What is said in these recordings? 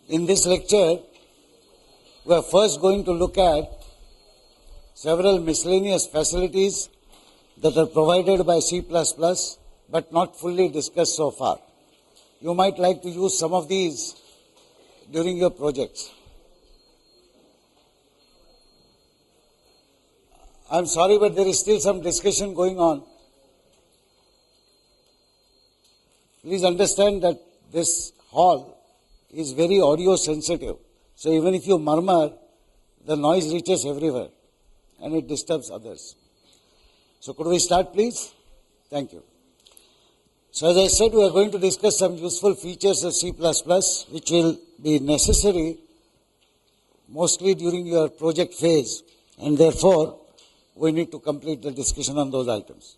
In this lecture, we are first going to look at several miscellaneous facilities that are provided by C++, but not fully discussed so far. You might like to use some of these during your projects. I'm sorry, but there is still some discussion going on. Please understand that this hall is very audio sensitive. So even if you murmur, the noise reaches everywhere and it disturbs others. So could we start, please? Thank you. So as I said, we are going to discuss some useful features of C++, which will be necessary mostly during your project phase, and therefore we need to complete the discussion on those items.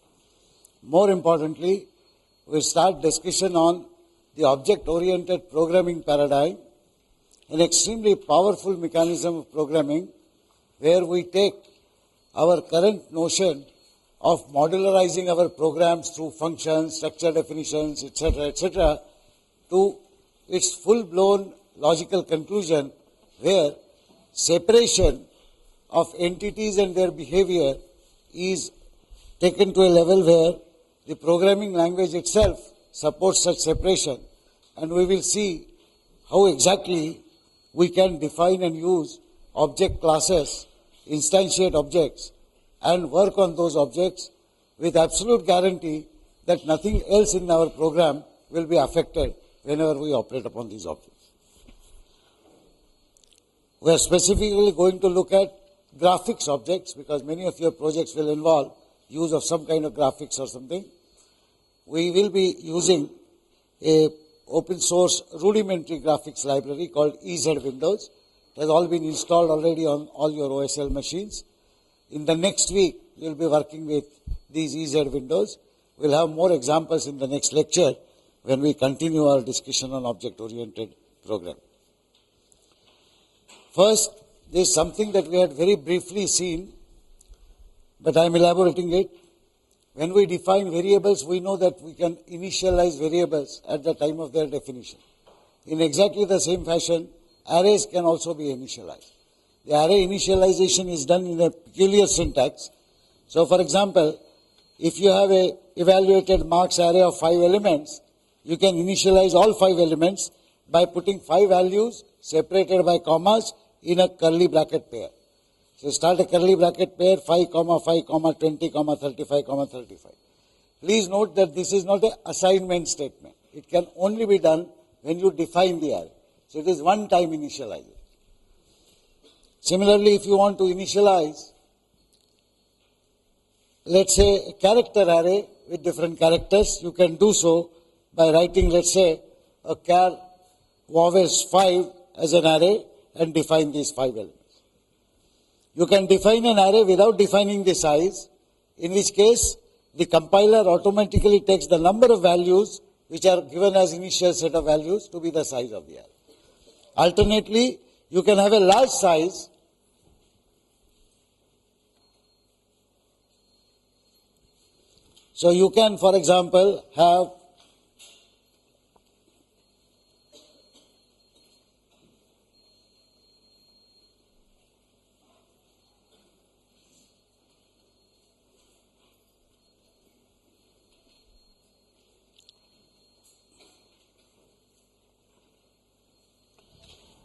More importantly, we'll start discussion on the object-oriented programming paradigm, an extremely powerful mechanism of programming where we take our current notion of modularizing our programs through functions, structure definitions, etc., to its full-blown logical conclusion where separation of entities and their behavior is taken to a level where the programming language itself supports such separation, and we will see how exactly we can define and use object classes, instantiate objects, and work on those objects with absolute guarantee that nothing else in our program will be affected whenever we operate upon these objects. We are specifically going to look at graphics objects because many of your projects will involve use of some kind of graphics or something. We will be using a open source rudimentary graphics library called EZ Windows. It has all been installed already on all your OSL machines. In the next week, we will be working with these EZ Windows. We'll have more examples in the next lecture when we continue our discussion on object-oriented programming. First, there is something that we had very briefly seen, but I am elaborating it. When we define variables, we know that we can initialize variables at the time of their definition. In exactly the same fashion, arrays can also be initialized. The array initialization is done in a peculiar syntax. So, for example, if you have a evaluated marks array of 5 elements, you can initialize all 5 elements by putting 5 values separated by commas in a curly bracket pair. So start a curly bracket pair 5, 5, 20, 35, 35. Please note that this is not an assignment statement. It can only be done when you define the array. So it is one-time initialization. Similarly, if you want to initialize, let's say, a character array with different characters, you can do so by writing, let's say, a char vowels 5 as an array and define these 5 elements. You can define an array without defining the size, in which case the compiler automatically takes the number of values which are given as initial set of values to be the size of the array. Alternately, you can have a large size so you can, for example, have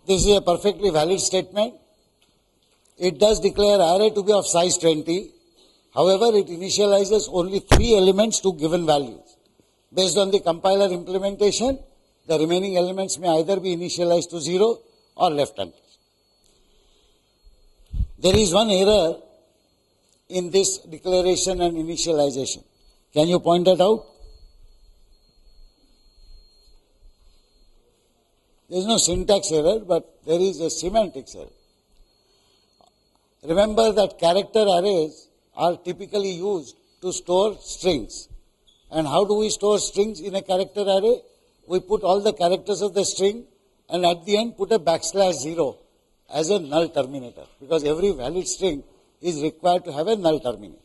this is a perfectly valid statement. It does declare array to be of size 20. However, it initializes only 3 elements to given values. Based on the compiler implementation, the remaining elements may either be initialized to 0 or left untouched. There is one error in this declaration and initialization. Can you point that out? There is no syntax error, but there is a semantics error. Remember that character arrays are typically used to store strings. And how do we store strings in a character array? We put all the characters of the string and at the end put a \0 as a null terminator, because every valid string is required to have a null terminator.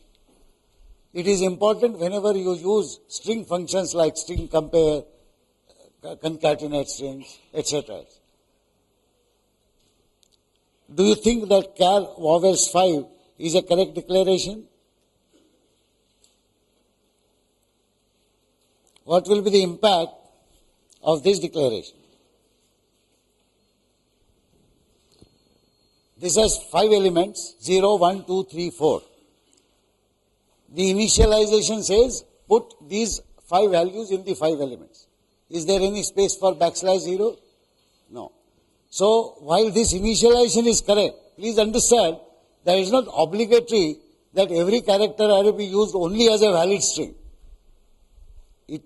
It is important whenever you use string functions like string compare, concatenate strings, etc. do you think that char vowels 5 is a correct declaration? What will be the impact of this declaration? This has 5 elements, 0, 1, 2, 3, 4. The initialization says put these 5 values in the 5 elements. Is there any space for \0? No. So, while this initialization is correct, please understand that it is not obligatory that every character array be used only as a valid string. It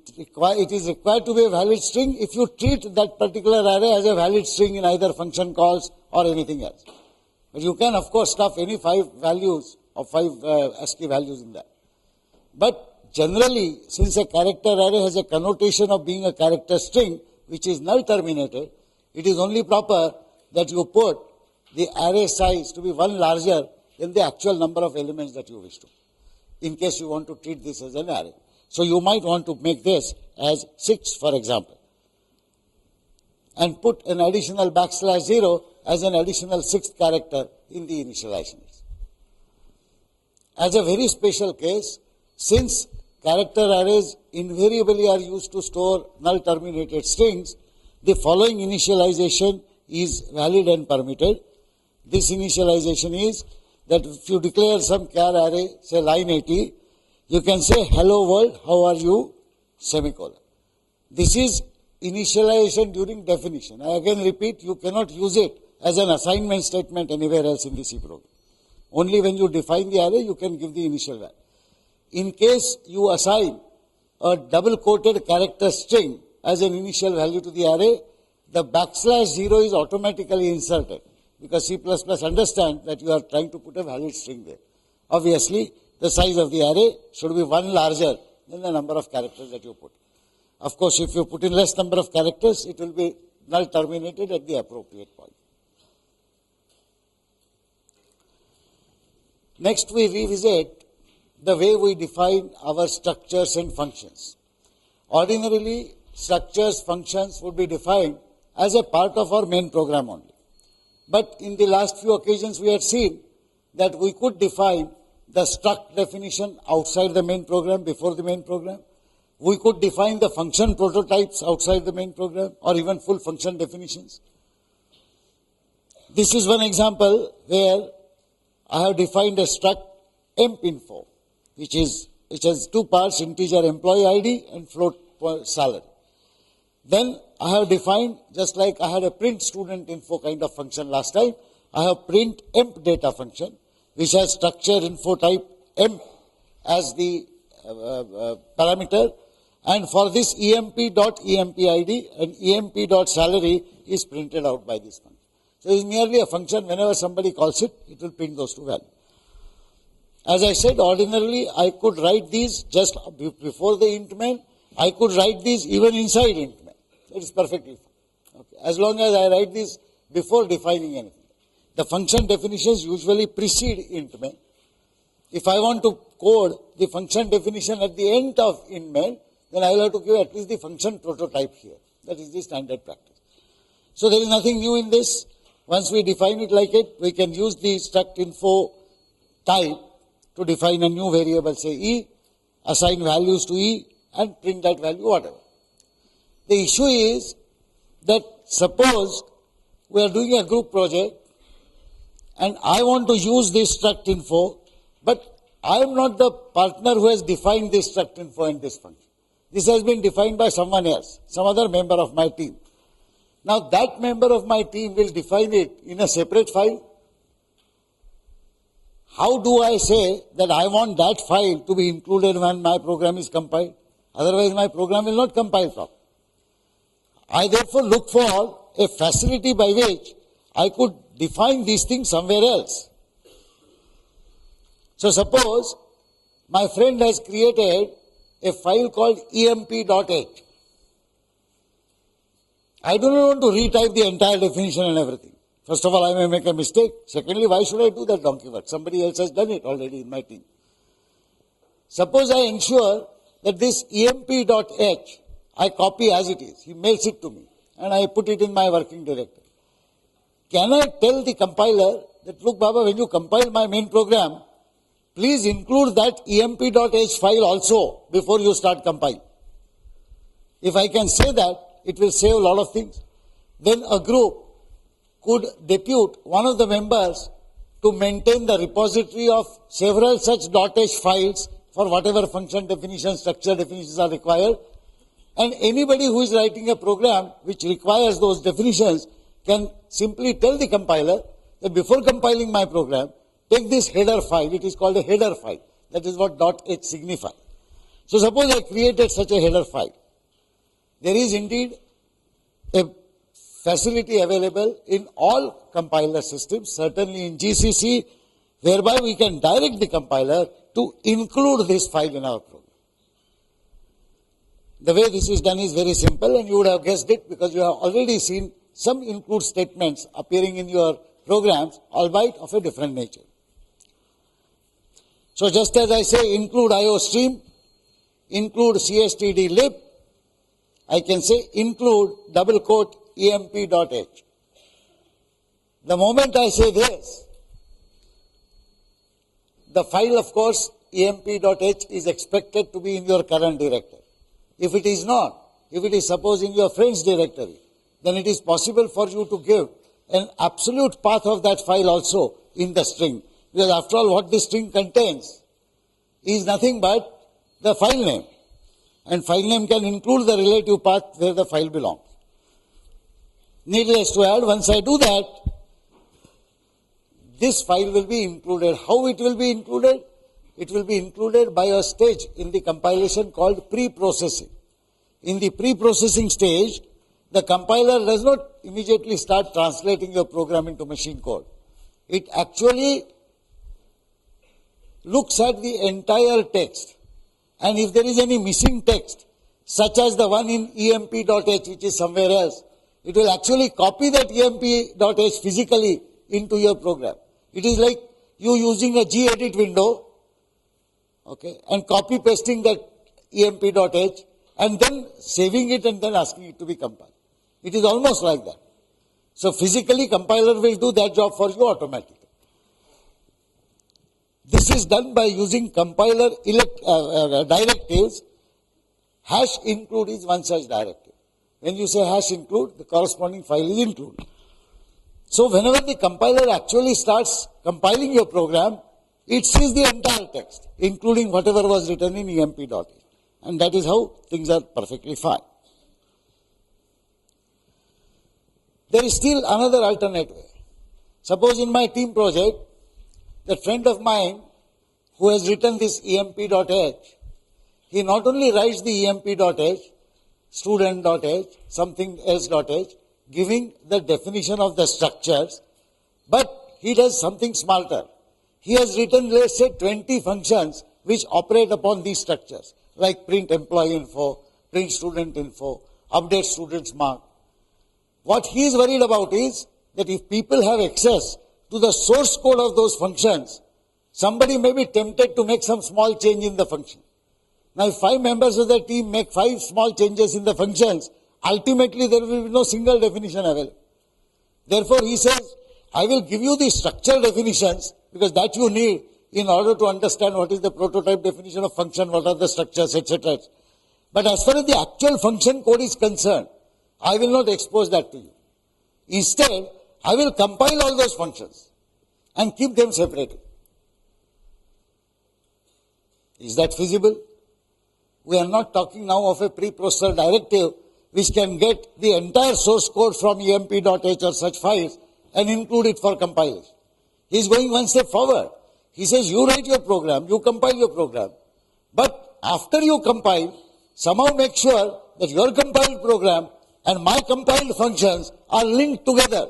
is required to be a valid string if you treat that particular array as a valid string in either function calls or anything else. But you can, of course, stuff any 5 values or 5 ASCII values in that. But generally, since a character array has a connotation of being a character string, which is null terminated, it is only proper that you put the array size to be 1 larger than the actual number of elements that you wish to, in case you want to treat this as an array. So you might want to make this as 6, for example, and put an additional \0 as an additional 6th character in the initialization. As a very special case, since character arrays invariably are used to store null terminated strings, the following initialization is valid and permitted. This initialization is that if you declare some char array, say line 80, you can say hello world, how are you, semicolon. This is initialization during definition. I again repeat, you cannot use it as an assignment statement anywhere else in the C program. Only when you define the array, you can give the initial value. In case you assign a double-quoted character string as an initial value to the array, the \0 is automatically inserted because C++ understands that you are trying to put a valid string there. Obviously, the size of the array should be 1 larger than the number of characters that you put. Of course, if you put in less number of characters, it will be null terminated at the appropriate point. Next, we revisit the way we define our structures and functions. Ordinarily, structures, functions would be defined as a part of our main program only. But in the last few occasions, we had seen that we could define the struct definition outside the main program, before the main program. We could define the function prototypes outside the main program, or even full function definitions. This is one example where I have defined a struct empinfo, which has 2 parts, integer employee ID and float salary. Then I have defined, just like I had a print student info kind of function last time, I have print emp data function, which has structure info type emp as the parameter. And for this emp.empid and emp.salary is printed out by this function. So it is merely a function. Whenever somebody calls it, it will print those 2 values. As I said, ordinarily I could write these just before the int main. I could write these even inside int main. It is perfectly fine. Okay. As long as I write this before defining anything. The function definitions usually precede int main. If I want to code the function definition at the end of int main, then I will have to give at least the function prototype here. That is the standard practice. So there is nothing new in this. Once we define it like it, we can use the struct info type to define a new variable, say E, assign values to E, and print that value, whatever. The issue is that suppose we are doing a group project and I want to use this struct info, but I am not the partner who has defined this struct info in this function. This has been defined by someone else, some other member of my team. Now that member of my team will define it in a separate file. How do I say that I want that file to be included when my program is compiled? Otherwise my program will not compile properly. I therefore look for a facility by which I could define these things somewhere else. So suppose my friend has created a file called emp.h. I do not want to retype the entire definition and everything. First of all, I may make a mistake. Secondly, why should I do that donkey work? Somebody else has done it already in my team. Suppose I ensure that this emp.h, I copy as it is. He mails it to me and I put it in my working directory. can I tell the compiler that, look, Baba, when you compile my main program, please include that emp.h file also before you start compile. If I can say that, it will save a lot of things. Then a group could depute one of the members to maintain the repository of several such .h files for whatever function definitions, structure definitions are required. And anybody who is writing a program which requires those definitions can simply tell the compiler that before compiling my program, take this header file. It is called a header file. That is what .h signifies. So suppose I created such a header file. There is indeed a facility available in all compiler systems, certainly in GCC, whereby we can direct the compiler to include this file in our program. The way this is done is very simple, and you would have guessed it because you have already seen some include statements appearing in your programs, albeit of a different nature. So just as I say include IOStream, include cstdlib, I can say include double quote emp.h. The moment I say this, the file, of course, emp.h is expected to be in your current directory. If it is not, if it is suppose in your friend's directory, then it is possible for you to give an absolute path of that file also in the string. Because after all, what this string contains is nothing but the file name. And file name can include the relative path where the file belongs. Needless to add, once I do that, this file will be included. How it will be included? It will be included by a stage in the compilation called pre-processing. In the pre-processing stage, the compiler does not immediately start translating your program into machine code. It actually looks at the entire text. And if there is any missing text, such as the one in emp.h, which is somewhere else, it will actually copy that emp.h physically into your program. It is like you using a gedit window, okay, and copy pasting that emp.h and then saving it and then asking it to be compiled. It is almost like that. So physically, compiler will do that job for you automatically. This is done by using compiler directives. Hash include is one such directive. When you say hash include, the corresponding file is included. So whenever the compiler actually starts compiling your program, it sees the entire text, including whatever was written in emp.h. And that is how things are perfectly fine. There is still another alternate way. Suppose in my team project, the friend of mine who has written this emp.h, he not only writes the emp.h, student.h, something else.h, giving the definition of the structures, but he does something smarter. He has written, let's say, 20 functions which operate upon these structures, like print employee info, print student info, update student's mark. What he is worried about is that if people have access to the source code of those functions, somebody may be tempted to make some small change in the function. Now, if 5 members of the team make 5 small changes in the functions, ultimately there will be no single definition available. Therefore, he says, I will give you the structure definitions because that you need in order to understand what is the prototype definition of function, what are the structures, etc. But as far as the actual function code is concerned, I will not expose that to you. Instead, I will compile all those functions and keep them separated. Is that feasible? We are not talking now of a preprocessor directive which can get the entire source code from emp.h or such files and include it for compilation. He is going one step forward. He says, you write your program, you compile your program, but after you compile, somehow make sure that your compiled program and my compiled functions are linked together,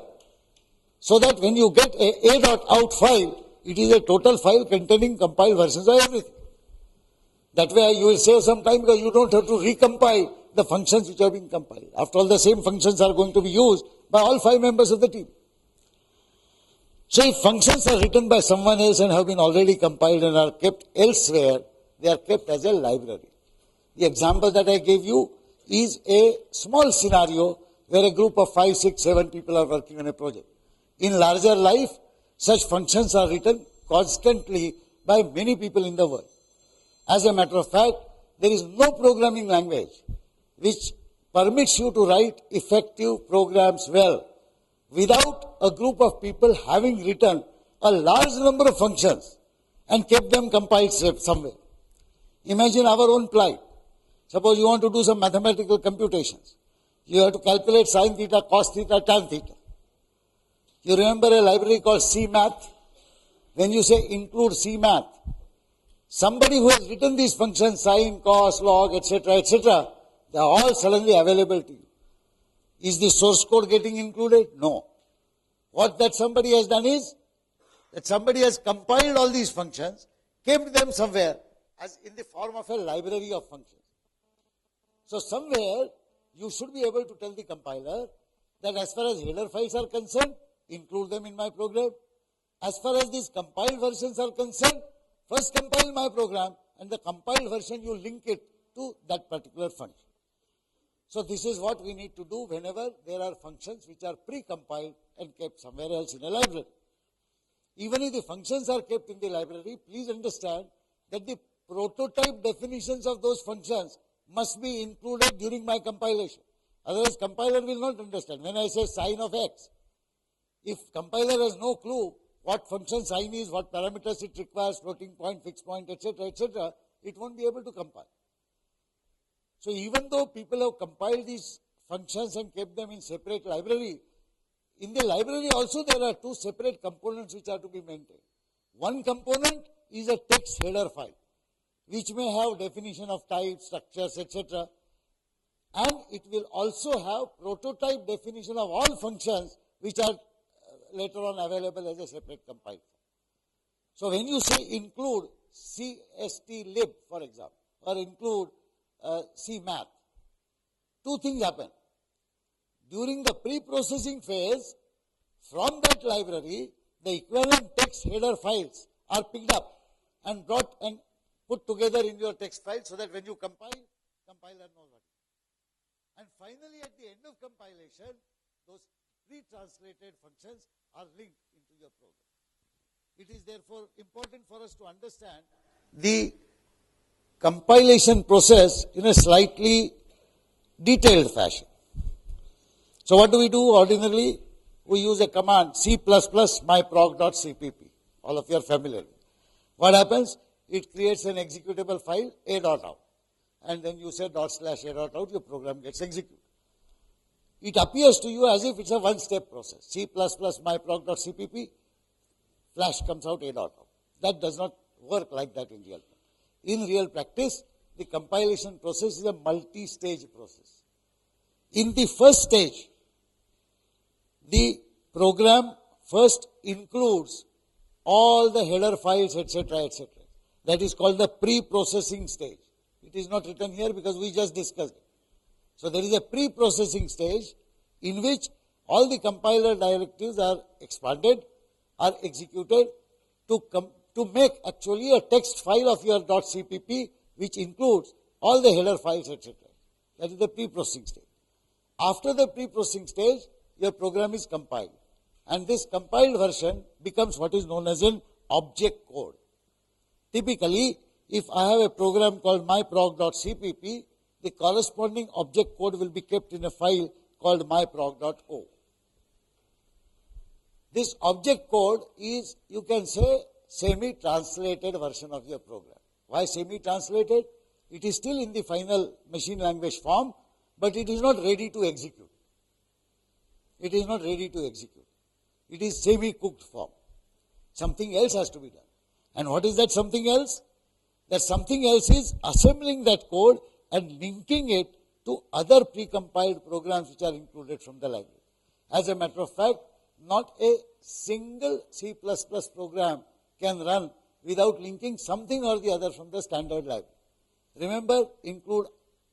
so that when you get a.out file, it is a total file containing compiled versions of everything. That way you will save some time because you don't have to recompile the functions which have been compiled. After all, the same functions are going to be used by all 5 members of the team. So if functions are written by someone else and have been already compiled and are kept elsewhere, they are kept as a library. The example that I gave you is a small scenario where a group of 5, 6, 7 people are working on a project. In larger life, such functions are written constantly by many people in the world. As a matter of fact, there is no programming language which permits you to write effective programs well without a group of people having written a large number of functions and kept them compiled somewhere. Imagine our own plight. Suppose you want to do some mathematical computations. You have to calculate sin theta, cos theta, tan theta. You remember a library called CMath? When you say include CMath, somebody who has written these functions, sin, cos, log, etc., they are all suddenly available to you. Is the source code getting included? No. What that somebody has done is, that somebody has compiled all these functions, kept them somewhere as in the form of a library of functions. So somewhere, you should be able to tell the compiler that as far as header files are concerned, include them in my program. As far as these compiled versions are concerned, first compile my program, and the compiled version you link it to that particular function. So this is what we need to do whenever there are functions which are pre-compiled and kept somewhere else in a library. Even if the functions are kept in the library, please understand that the prototype definitions of those functions must be included during my compilation. Otherwise, compiler will not understand. When I say sin of x, if compiler has no clue what function sin is, what parameters it requires, floating point, fixed point, etc., it won't be able to compile. So even though people have compiled these functions and kept them in separate library, in the library also there are two separate components which are to be maintained. One component is a text header file, which may have definition of types, structures, etc. And it will also have prototype definition of all functions which are later on available as a separate compiled file. So when you say include CSTLib, for example, or include CMath, two things happen. During the pre-processing phase, from that library, the equivalent text header files are picked up and brought and put together in your text file so that when you compile, compiler knows what it is. And finally, at the end of compilation, those pre-translated functions are linked into your program. It is therefore important for us to understand the compilation process in a slightly detailed fashion. So what do we do ordinarily? We use a command C++ myprog.cpp. All of you are familiar with it. What happens? It creates an executable file a.out. And then you say /a.out, your program gets executed. It appears to you as if it's a one-step process. C++ myprog.cpp, flash comes out a.out. That does not work like that in real life. In real practice, the compilation process is a multi-stage process. In the first stage, the program first includes all the header files, etc., etc. That is called the pre-processing stage. It is not written here because we just discussed it. So there is a pre-processing stage in which all the compiler directives are expanded, are executed to make actually a text file of your .cpp which includes all the header files, etc. That is the pre-processing stage. After the pre-processing stage, your program is compiled. And this compiled version becomes what is known as an object code. Typically, if I have a program called myprog.cpp, the corresponding object code will be kept in a file called myprog.o. This object code is, you can say, semi-translated version of your program. Why semi-translated? It is still in the final machine language form, but it is not ready to execute. It is not ready to execute. It is semi-cooked form. Something else has to be done. And what is that something else? That something else is assembling that code and linking it to other precompiled programs which are included from the library. As a matter of fact, not a single C++ program can run without linking something or the other from the standard library. Remember, include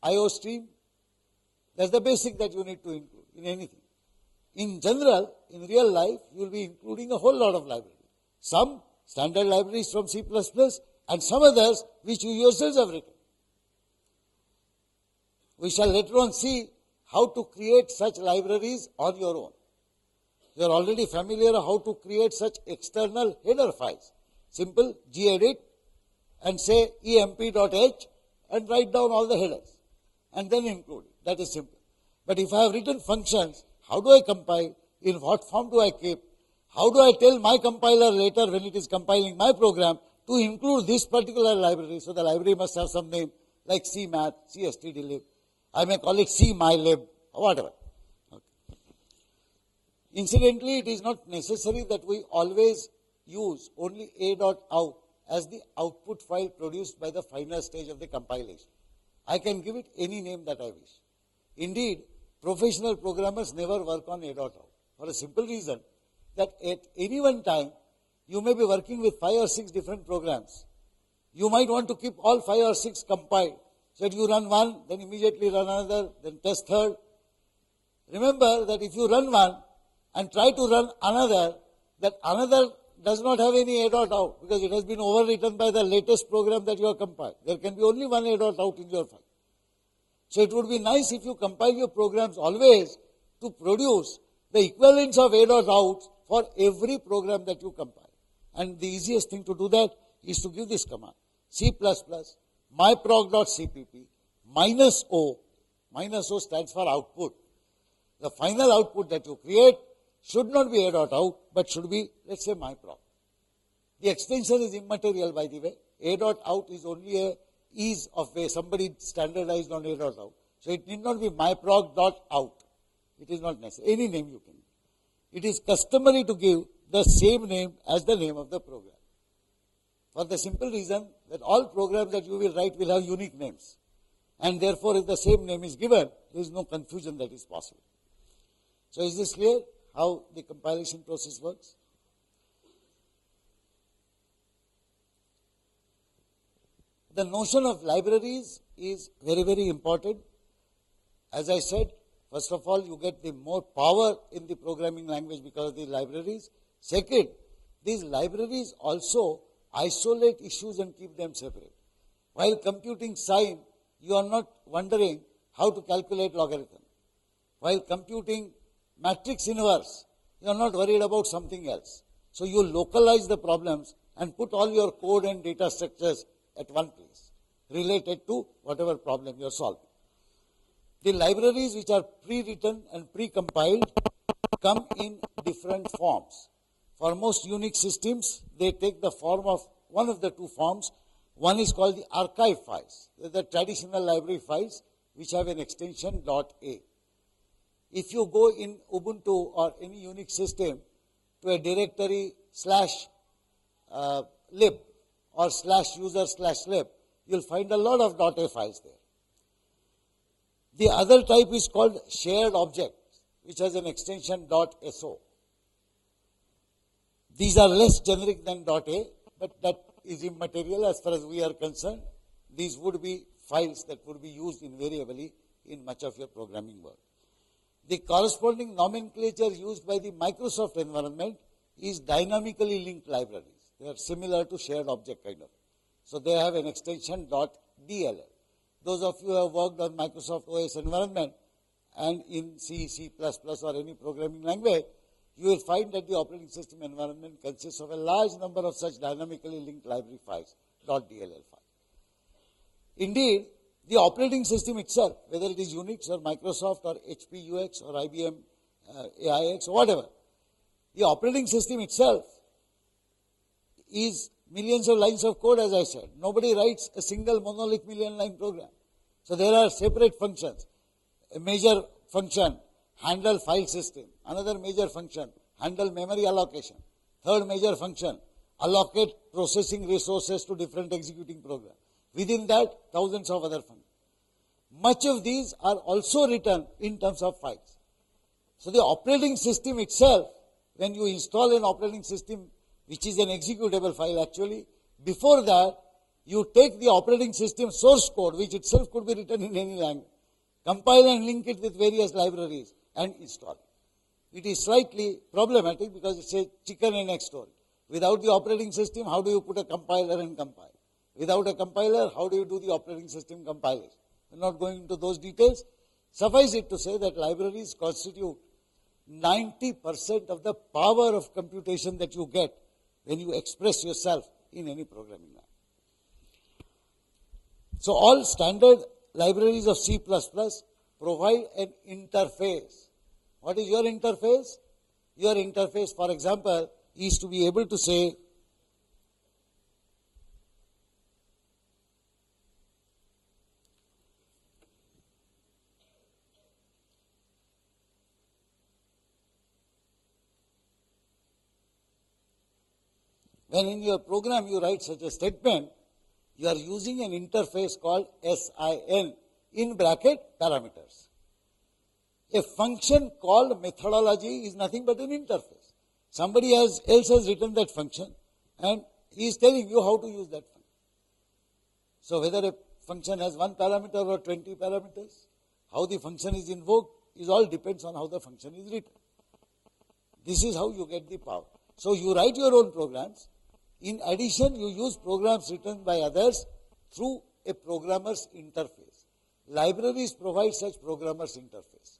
IOStream. That's the basic that you need to include in anything. In general, in real life, you will be including a whole lot of libraries. Some standard libraries from C++ and some others which you yourselves have written. We shall later on see how to create such libraries on your own. You are already familiar how to create such external header files. Simple gedit and say emp.h and write down all the headers and then include it. That is simple. But if I have written functions, how do I compile? In what form do I keep? How do I tell my compiler later when it is compiling my program to include this particular library? So the library must have some name like cmath, cstdlib. I may call it cmylib or whatever. Okay. Incidentally, it is not necessary that we always use only a.out as the output file produced by the final stage of the compilation. I can give it any name that I wish. Indeed, professional programmers never work on a.out for a simple reason that at any one time, you may be working with 5 or 6 different programs. You might want to keep all 5 or 6 compiled. So that you run one, then immediately run another, then test third. Remember that if you run one and try to run another, that another does not have any a.out because it has been overwritten by the latest program that you have compiled. There can be only one a.out in your file. So it would be nice if you compile your programs always to produce the equivalents of a.out for every program that you compile. And the easiest thing to do that is to give this command, C++ myprog.cpp -o. -o stands for output. The final output that you create should not be a.out, but should be, let's say, myprog. The extension is immaterial, by the way. A.out is only a ease of way. Somebody standardized on a.out. So it need not be myprog.out. It is not necessary. Any name you can give. It is customary to give the same name as the name of the program. For the simple reason that all programs that you will write will have unique names. And therefore, if the same name is given, there is no confusion that is possible. So is this clear how the compilation process works? The notion of libraries is very, very important. As I said, first of all, you get the more power in the programming language because of the libraries. Second, these libraries also isolate issues and keep them separate. While computing sine, you are not wondering how to calculate logarithm. While computing matrix inverse, you are not worried about something else. So you localize the problems and put all your code and data structures at one place, related to whatever problem you are solving. The libraries which are pre-written and pre-compiled come in different forms. For most Unix systems, they take the form of one of the two forms. One is called the archive files. They're the traditional library files which have an extension .a. If you go in Ubuntu or any Unix system to a directory /lib or /user/lib, you'll find a lot of .a files there. The other type is called shared objects, which has an extension .so. These are less generic than .a, but that is immaterial as far as we are concerned. These would be files that would be used invariably in much of your programming work. The corresponding nomenclature used by the Microsoft environment is dynamically linked libraries. They are similar to shared object kind of. So they have an extension .dll. Those of you who have worked on Microsoft OS environment and in C, C++ or any programming language, you will find that the operating system environment consists of a large number of such dynamically linked library files, .dll file. Indeed, the operating system itself, whether it is Unix or Microsoft or HP UX or IBM AIX or whatever, the operating system itself is millions of lines of code, as I said. Nobody writes a single monolith million-line program. So there are separate functions. A major function, handle file system. Another major function, handle memory allocation. Third major function, allocate processing resources to different executing programs. Within that, thousands of other functions. Much of these are also written in terms of files. So the operating system itself, when you install an operating system, which is an executable file actually, before that, you take the operating system source code, which itself could be written in any language, compile and link it with various libraries and install it. It is slightly problematic because it's a chicken and egg story. Without the operating system, how do you put a compiler and compile? Without a compiler, how do you do the operating system compilation? We're not going into those details. Suffice it to say that libraries constitute 90% of the power of computation that you get when you express yourself in any programming language. So all standard libraries of C++ provide an interface. What is your interface? Your interface, for example, is to be able to say, when in your program you write such a statement, you are using an interface called SIN, in bracket parameters. A function called methodology is nothing but an interface. Somebody else has written that function and he is telling you how to use that function. So whether a function has 1 parameter or 20 parameters, how the function is invoked is all depends on how the function is written. This is how you get the power. So you write your own programs. In addition, you use programs written by others through a programmer's interface. Libraries provide such programmer's interface.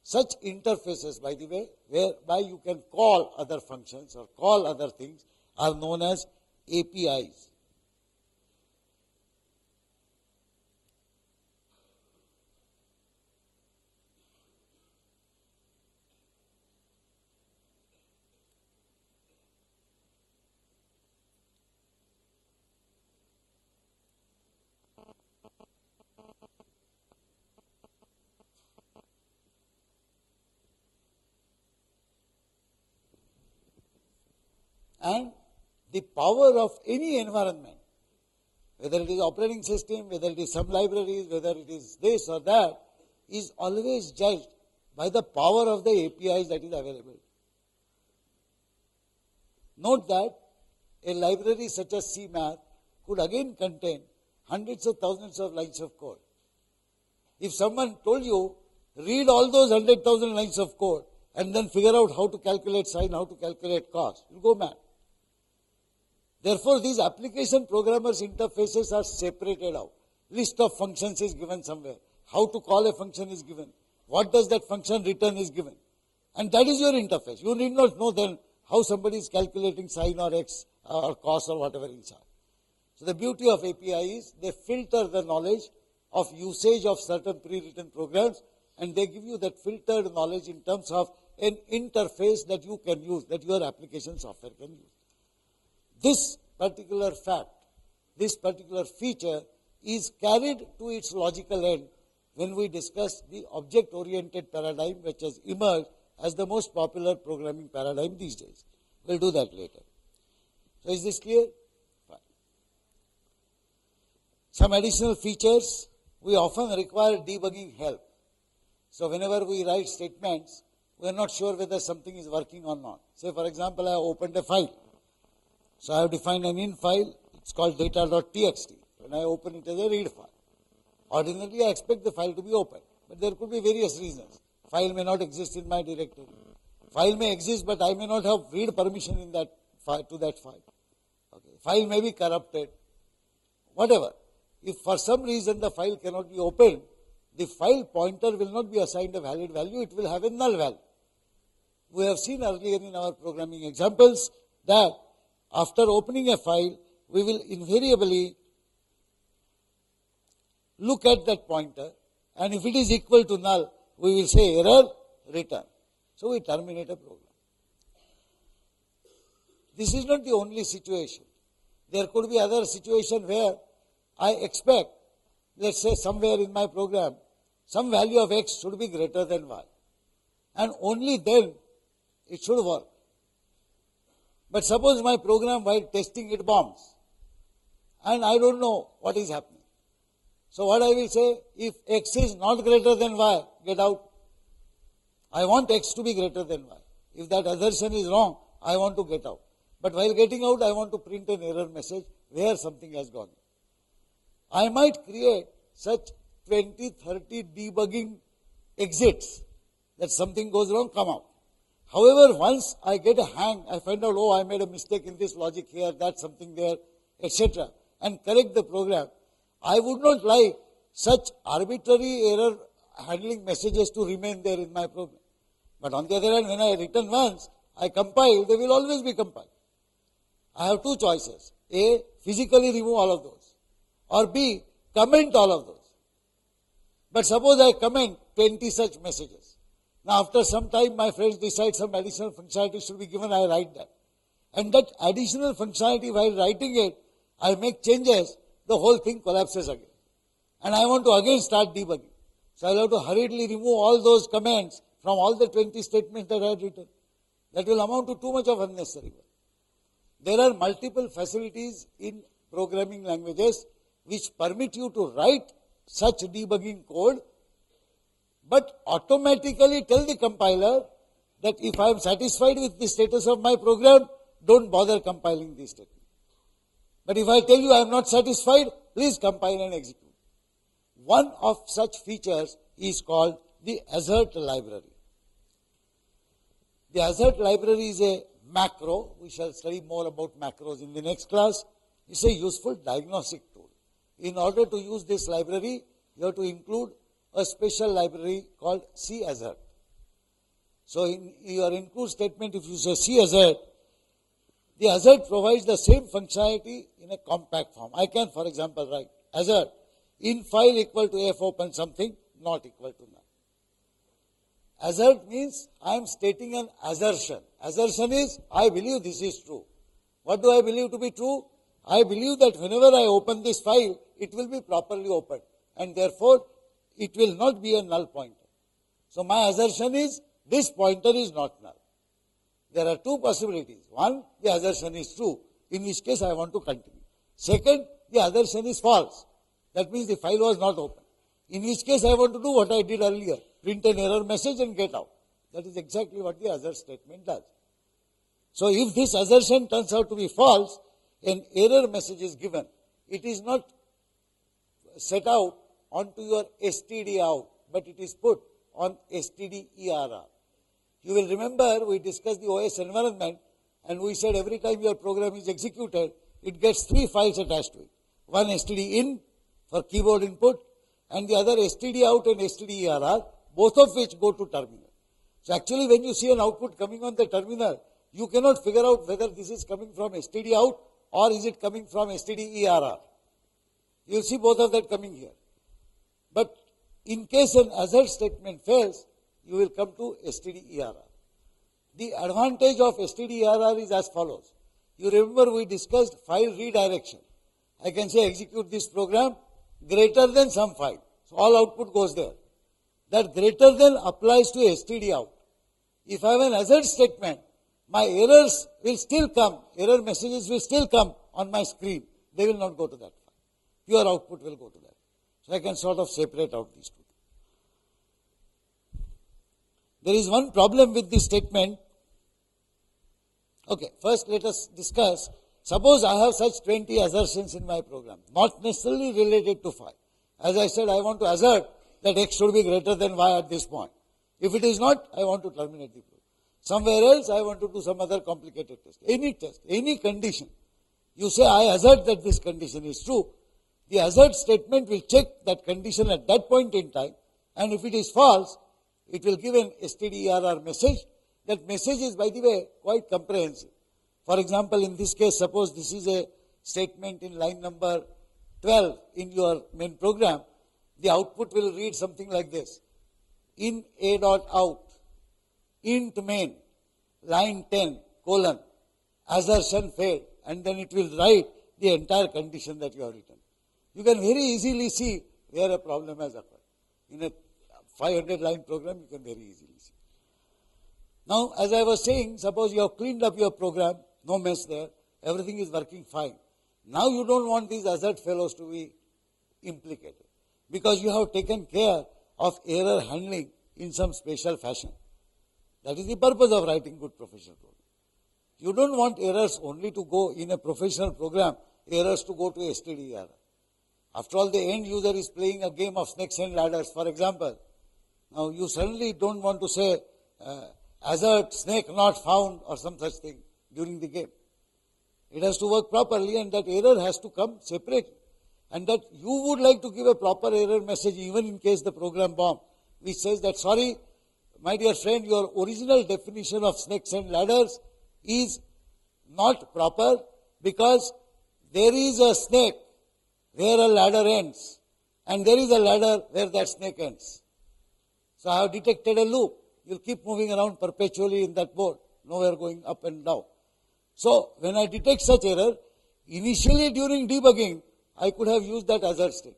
Such interfaces, by the way, whereby you can call other functions or call other things, are known as APIs. And the power of any environment, whether it is operating system, whether it is some libraries, whether it is this or that, is always judged by the power of the APIs that is available. Note that a library such as CMath could again contain hundreds of thousands of lines of code. If someone told you, read all those 100,000 lines of code and then figure out how to calculate sign, how to calculate cost, you'll go mad. Therefore, these application programmers' interfaces are separated out. List of functions is given somewhere. How to call a function is given. What does that function return is given. And that is your interface. You need not know then how somebody is calculating sin or x or cos or whatever inside. So the beauty of API is they filter the knowledge of usage of certain pre-written programs and they give you that filtered knowledge in terms of an interface that you can use, that your application software can use. This particular fact, this particular feature is carried to its logical end when we discuss the object-oriented paradigm which has emerged as the most popular programming paradigm these days. We'll do that later. So is this clear? Fine. Some additional features, we often require debugging help. So whenever we write statements, we are not sure whether something is working or not. Say for example, I opened a file. So I have defined an in file, it's called data.txt. When I open it as a read file. Ordinarily I expect the file to be open, but there could be various reasons. File may not exist in my directory. File may exist, but I may not have read permission in that file, to that file. Okay. File may be corrupted. Whatever. If for some reason the file cannot be opened, the file pointer will not be assigned a valid value, it will have a null value. We have seen earlier in our programming examples that after opening a file, we will invariably look at that pointer, and if it is equal to null, we will say error, return. So we terminate a program. This is not the only situation. There could be other situation where I expect, let's say somewhere in my program, some value of x should be greater than y. And only then it should work. But suppose my program, while testing, it bombs. And I don't know what is happening. So what I will say, if x is not greater than y, get out. I want x to be greater than y. If that assertion is wrong, I want to get out. But while getting out, I want to print an error message where something has gone. I might create such 20, 30 debugging exits that something goes wrong, come out. However, once I get a hang, I find out, oh, I made a mistake in this logic here, that's something there, etc., and correct the program. I would not like such arbitrary error handling messages to remain there in my program. But on the other hand, when I return once, I compile, they will always be compiled. I have two choices. A, physically remove all of those. Or B, comment all of those. But suppose I comment 20 such messages. Now after some time my friends decide some additional functionality should be given, I write that. And that additional functionality, while writing it, I make changes, the whole thing collapses again. And I want to again start debugging. So I'll have to hurriedly remove all those comments from all the 20 statements that I had written. That will amount to too much of unnecessary work. There are multiple facilities in programming languages which permit you to write such debugging code, but automatically tell the compiler that if I am satisfied with the status of my program, don't bother compiling this statement. But if I tell you I am not satisfied, please compile and execute. One of such features is called the assert library. The assert library is a macro. We shall study more about macros in the next class. It's a useful diagnostic tool. In order to use this library, you have to include a special library called CAssert. So in your include statement, if you say CAssert, the assert provides the same functionality in a compact form. I can, for example, write assert in file equal to f open something not equal to none. Assert means I am stating an assertion. Assertion is I believe this is true. What do I believe to be true? I believe that whenever I open this file, it will be properly opened, and therefore it will not be a null pointer. So my assertion is this pointer is not null. There are two possibilities. One, the assertion is true, in which case I want to continue. Second, the assertion is false. That means the file was not open. In which case I want to do what I did earlier, print an error message and get out. That is exactly what the assert statement does. So if this assertion turns out to be false, an error message is given. It is not set out onto your std out, but it is put on stderr. You will remember we discussed the OS environment and we said every time your program is executed, it gets three files attached to it. One stdin for keyboard input and the other std out and stderr, both of which go to terminal. So actually when you see an output coming on the terminal, you cannot figure out whether this is coming from std out or is it coming from stderr. You will see both of that coming here. But in case an assert statement fails, you will come to stderr. The advantage of stderr is as follows. You remember we discussed file redirection. I can say execute this program greater than some file. So all output goes there. That greater than applies to std out. If I have an assert statement, my errors will still come, error messages will still come on my screen. They will not go to that file. Pure output will go to that. So I can sort of separate out these two. There is one problem with this statement. Okay, first let us discuss. Suppose I have such 20 assertions in my program, not necessarily related to phi. As I said, I want to assert that x should be greater than y at this point. If it is not, I want to terminate the program. Somewhere else, I want to do some other complicated test, any condition. You say, I assert that this condition is true. The assert statement will check that condition at that point in time, and if it is false, it will give an stderr message. That message is, by the way, quite comprehensive. For example, in this case, suppose this is a statement in line number 12 in your main program, the output will read something like this. In a.out, int main, line 10, colon, assertion failed, and then it will write the entire condition that you have written. You can very easily see where a problem has occurred. In a 500 line program, you can very easily see. Now, as I was saying, suppose you have cleaned up your program, no mess there, everything is working fine. Now you don't want these assert fellows to be implicated because you have taken care of error handling in some special fashion. That is the purpose of writing good professional program. You don't want errors only to go in a professional program, errors to go to stderr. After all, the end user is playing a game of snakes and ladders, for example. Now, you certainly don't want to say, assert snake not found or some such thing during the game. It has to work properly and that error has to come separately. And that you would like to give a proper error message even in case the program bomb, which says that, sorry, my dear friend, your original definition of snakes and ladders is not proper, because there is a snake where a ladder ends, and there is a ladder where that snake ends. So I have detected a loop. You'll keep moving around perpetually in that board, nowhere going up and down. So when I detect such error, initially during debugging, I could have used that hazard state.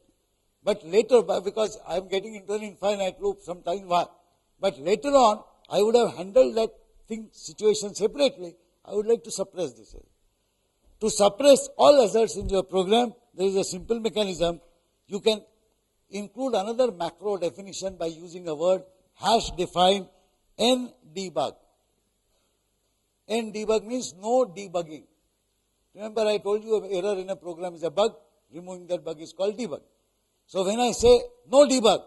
But later, because I am getting into an infinite loop sometime, but later on, I would have handled that situation separately. I would like to suppress this error. To suppress all hazards in your program, there is a simple mechanism. You can include another macro definition by using a word #define ndebug. Ndebug means no debugging. Remember, I told you an error in a program is a bug. Removing that bug is called debug. So when I say no debug,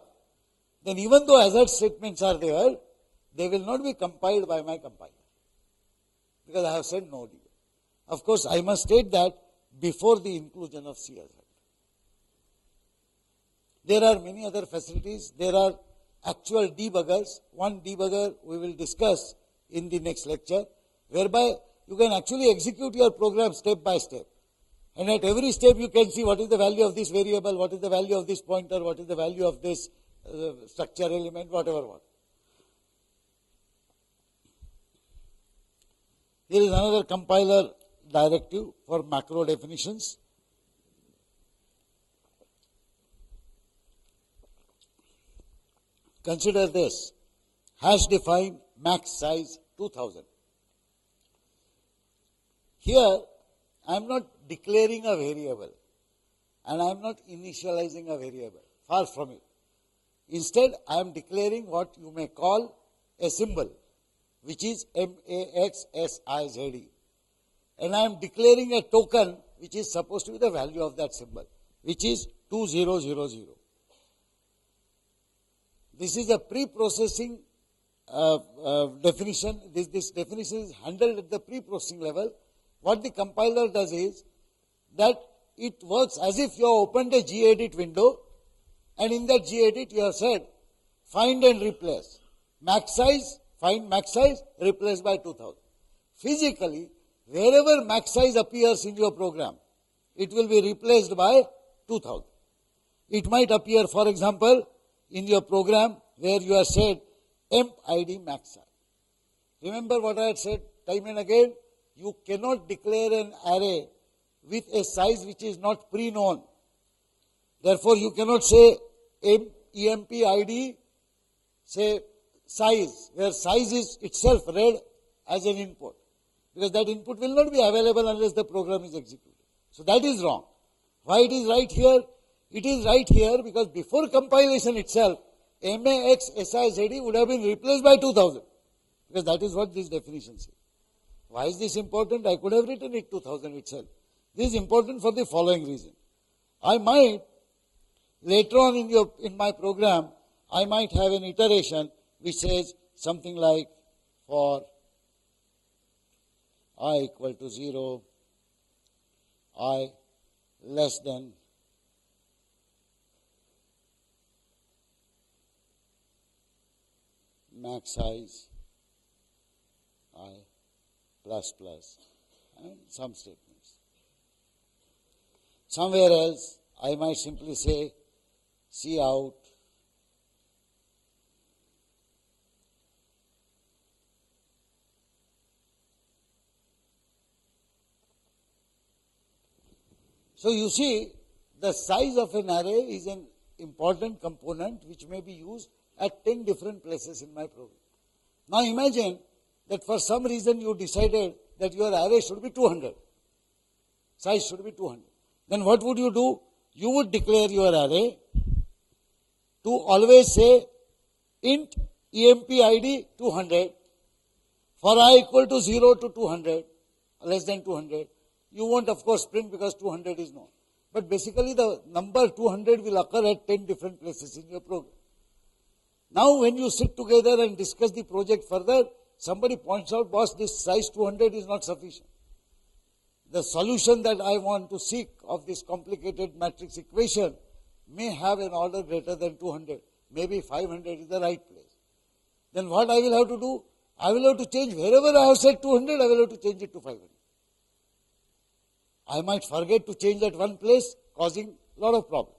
then even though hazard statements are there, they will not be compiled by my compiler, because I have said no debug. Of course, I must state that before the inclusion of C hazard. There are many other facilities. There are actual debuggers. One debugger we will discuss in the next lecture, whereby you can actually execute your program step by step. And at every step you can see what is the value of this variable, what is the value of this pointer, what is the value of this structure element, whatever. Here is another compiler directive for macro definitions. Consider this: #define max size 2000. Here, I am not declaring a variable, and I am not initializing a variable. Far from it. Instead, I am declaring what you may call a symbol, which is MAXSIZE. And I am declaring a token, which is supposed to be the value of that symbol, which is 2000. This is a pre-processing definition. This definition is handled at the pre-processing level. What the compiler does is that it works as if you have opened a gedit window, and in that gedit you have said find and replace. Max size, find max size, replace by 2000. Physically, wherever max size appears in your program, it will be replaced by 2000. It might appear, for example, in your program where you have said emp id max size. Remember what I had said time and again? You cannot declare an array with a size which is not pre-known. Therefore, you cannot say emp id, say size, where size is itself read as an input, because that input will not be available unless the program is executed. So that is wrong. Why it is right here? It is right here because before compilation itself, MAXSIZE would have been replaced by 2000, because that is what this definition says. Why is this important? I could have written it 2000 itself. This is important for the following reason. I might, later on in my program, I might have an iteration which says something like for I equal to 0, I less than max size, I plus plus, and some statements. Somewhere else, I might simply say cout So you see, the size of an array is an important component which may be used at 10 different places in my program. Now imagine that for some reason you decided that your array should be 200. Size should be 200. Then what would you do? You would declare your array to always say int emp id 200 for I equal to 0 to 200, less than 200. You won't, of course, print because 200 is known. But basically the number 200 will occur at 10 different places in your program. Now when you sit together and discuss the project further, somebody points out, boss, this size 200 is not sufficient. The solution that I want to seek of this complicated matrix equation may have an order greater than 200. Maybe 500 is the right place. then what I will have to do? I will have to change wherever I have said 200, I will have to change it to 500. I might forget to change at one place, causing a lot of problem.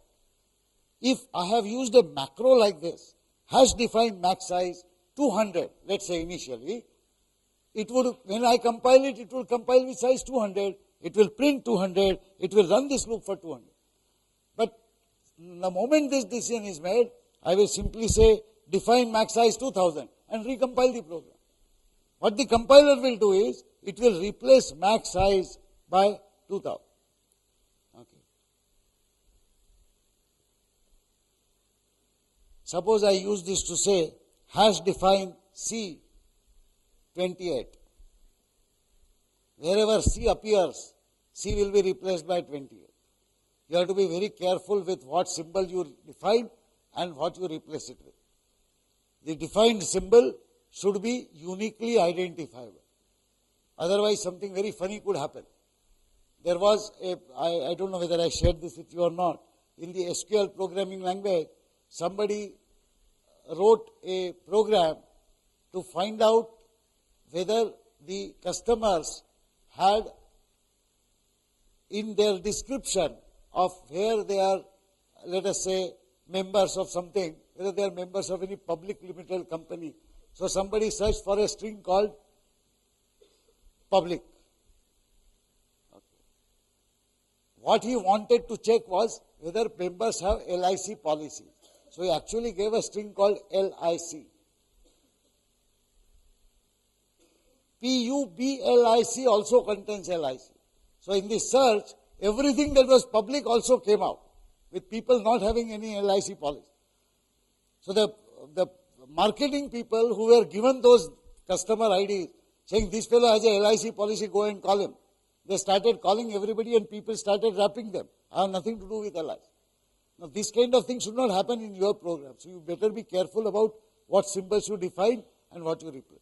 If I have used a macro like this, hash defined max size 200, let's say initially, it would, when I compile it, it will compile with size 200, it will print 200, it will run this loop for 200. But the moment this decision is made, I will simply say define max size 2000 and recompile the program. What the compiler will do is, it will replace max size by 2000. Okay. Suppose I use this to say hash define C28. Wherever C appears, C will be replaced by 28. You have to be very careful with what symbol you define and what you replace it with. The defined symbol should be uniquely identifiable. Otherwise, something very funny could happen. There was I don't know whether I shared this with you or not, in the SQL programming language, somebody wrote a program to find out whether the customers had in their description of where they are, let us say, members of something, whether they are members of any public limited company. So somebody searched for a string called public. Okay. What he wanted to check was whether members have LIC policy. So he actually gave a string called LIC. PUBLIC also contains LIC. So in this search, everything that was public also came out, with people not having any LIC policy. So the marketing people who were given those customer IDs, saying this fellow has a LIC policy, go and call him. They started calling everybody and people started wrapping them. I have nothing to do with LIC. Now this kind of thing should not happen in your program. So you better be careful about what symbols you define and what you replace.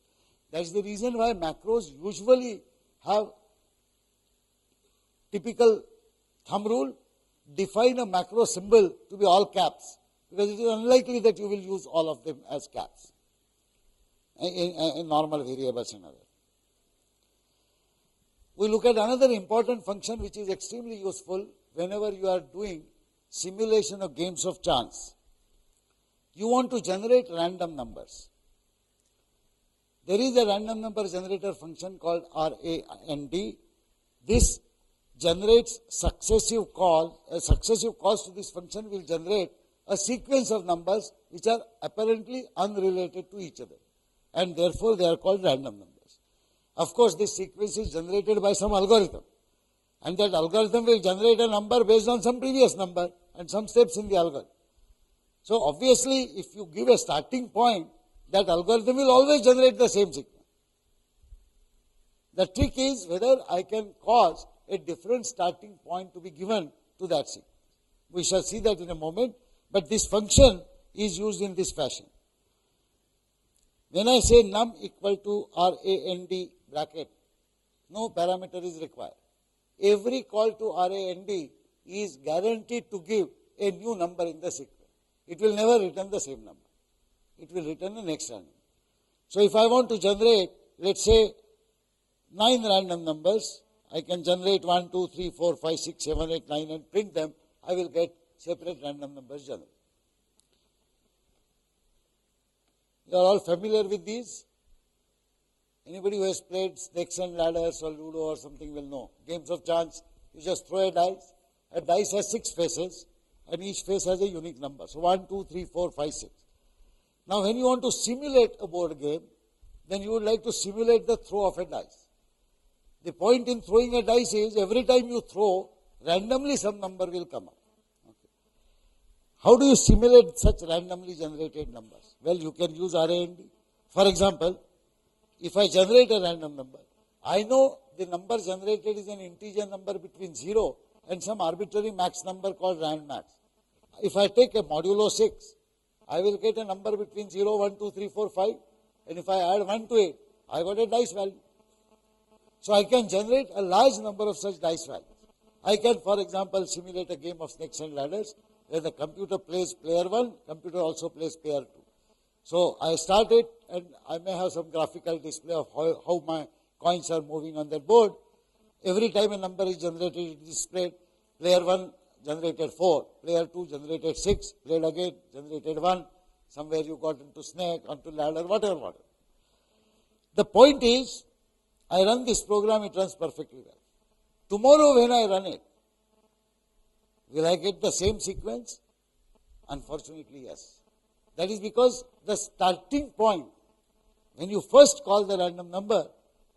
That's the reason why macros usually have typical thumb rule, define a macro symbol to be all caps, because it is unlikely that you will use all of them as caps in normal variables and others. We look at another important function which is extremely useful whenever you are doing simulation of games of chance. You want to generate random numbers. There is a random number generator function called RAND. This generates successive calls. Successive calls to this function will generate a sequence of numbers which are apparently unrelated to each other, and therefore they are called random numbers. Of course, this sequence is generated by some algorithm, and that algorithm will generate a number based on some previous number and some steps in the algorithm. So obviously, if you give a starting point, that algorithm will always generate the same sequence. The trick is whether I can cause a different starting point to be given to that sequence. We shall see that in a moment, but this function is used in this fashion. When I say num equal to RAND bracket, no parameter is required. Every call to RAND is guaranteed to give a new number in the sequence. It will never return the same number. It will return the next random. So if I want to generate, let's say, 9 random numbers, I can generate 1, 2, 3, 4, 5, 6, 7, 8, 9 and print them. I will get separate random numbers generated. You are all familiar with these? Anybody who has played snakes and ladders or Ludo or something will know. Games of chance, you just throw a dice. A dice has 6 faces and each face has a unique number. So 1, 2, 3, 4, 5, 6. Now when you want to simulate a board game, then you would like to simulate the throw of a dice. The point in throwing a dice is every time you throw, randomly some number will come up. Okay. How do you simulate such randomly generated numbers? Well, you can use RAND. For example, if I generate a random number, I know the number generated is an integer number between 0 and some arbitrary max number called rand max. If I take a modulo 6, I will get a number between 0, 1, 2, 3, 4, 5. And if I add 1 to it, I got a dice value. So I can generate a large number of such dice values. I can, for example, simulate a game of snakes and ladders where the computer plays player 1, computer also plays player 2. So I start it, and I may have some graphical display of how my coins are moving on that board. Every time a number is generated, it is displayed. Player 1 generated 4, player 2 generated 6, played again, generated 1. Somewhere you got into snake, onto ladder, whatever. The point is, I run this program, it runs perfectly well. Tomorrow when I run it, will I get the same sequence? Unfortunately, yes. That is because the starting point, when you first call the random number,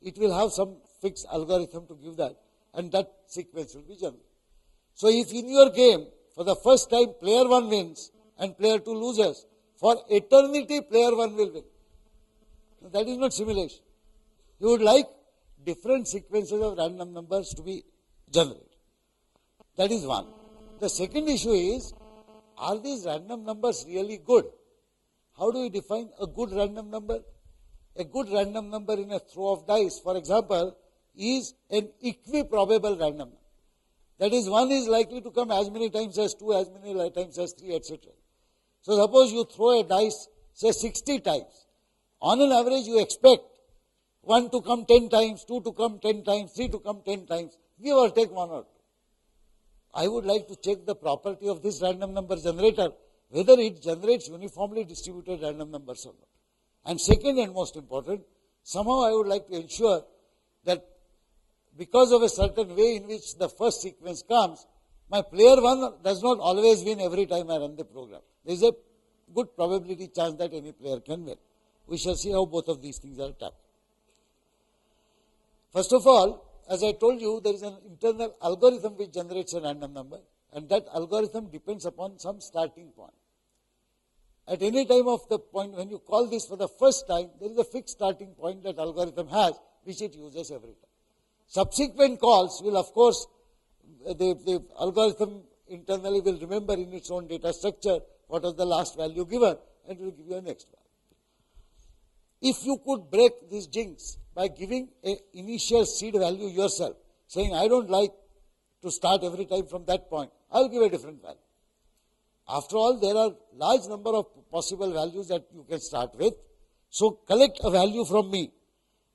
it will have some fixed algorithm to give that, and that sequence will be generated. So if in your game, for the first time, player 1 wins and player 2 loses, for eternity, player 1 will win. That is not simulation. You would like different sequences of random numbers to be generated. That is one. The second issue is, are these random numbers really good? How do we define a good random number? A good random number in a throw of dice, for example, is an equiprobable random number. That is, 1 is likely to come as many times as 2, as many times as 3, etc. So suppose you throw a dice, say 60 times. On an average, you expect 1 to come 10 times, 2 to come 10 times, 3 to come 10 times, give or take 1 or 2. I would like to check the property of this random number generator, whether it generates uniformly distributed random numbers or not. And second and most important, somehow I would like to ensure that because of a certain way in which the first sequence comes, my player 1 does not always win every time I run the program. There is a good probability chance that any player can win. We shall see how both of these things are tackled. First of all, as I told you, there is an internal algorithm which generates a random number, and that algorithm depends upon some starting point. At any time of the point, when you call this for the first time, there is a fixed starting point that algorithm has, which it uses every time. Subsequent calls will, of course, the algorithm internally will remember in its own data structure what was the last value given, and it will give you a next value. If you could break this jinx by giving an initial seed value yourself, saying, I don't like to start every time from that point, I'll give a different value. After all, there are large number of possible values that you can start with. So collect a value from me.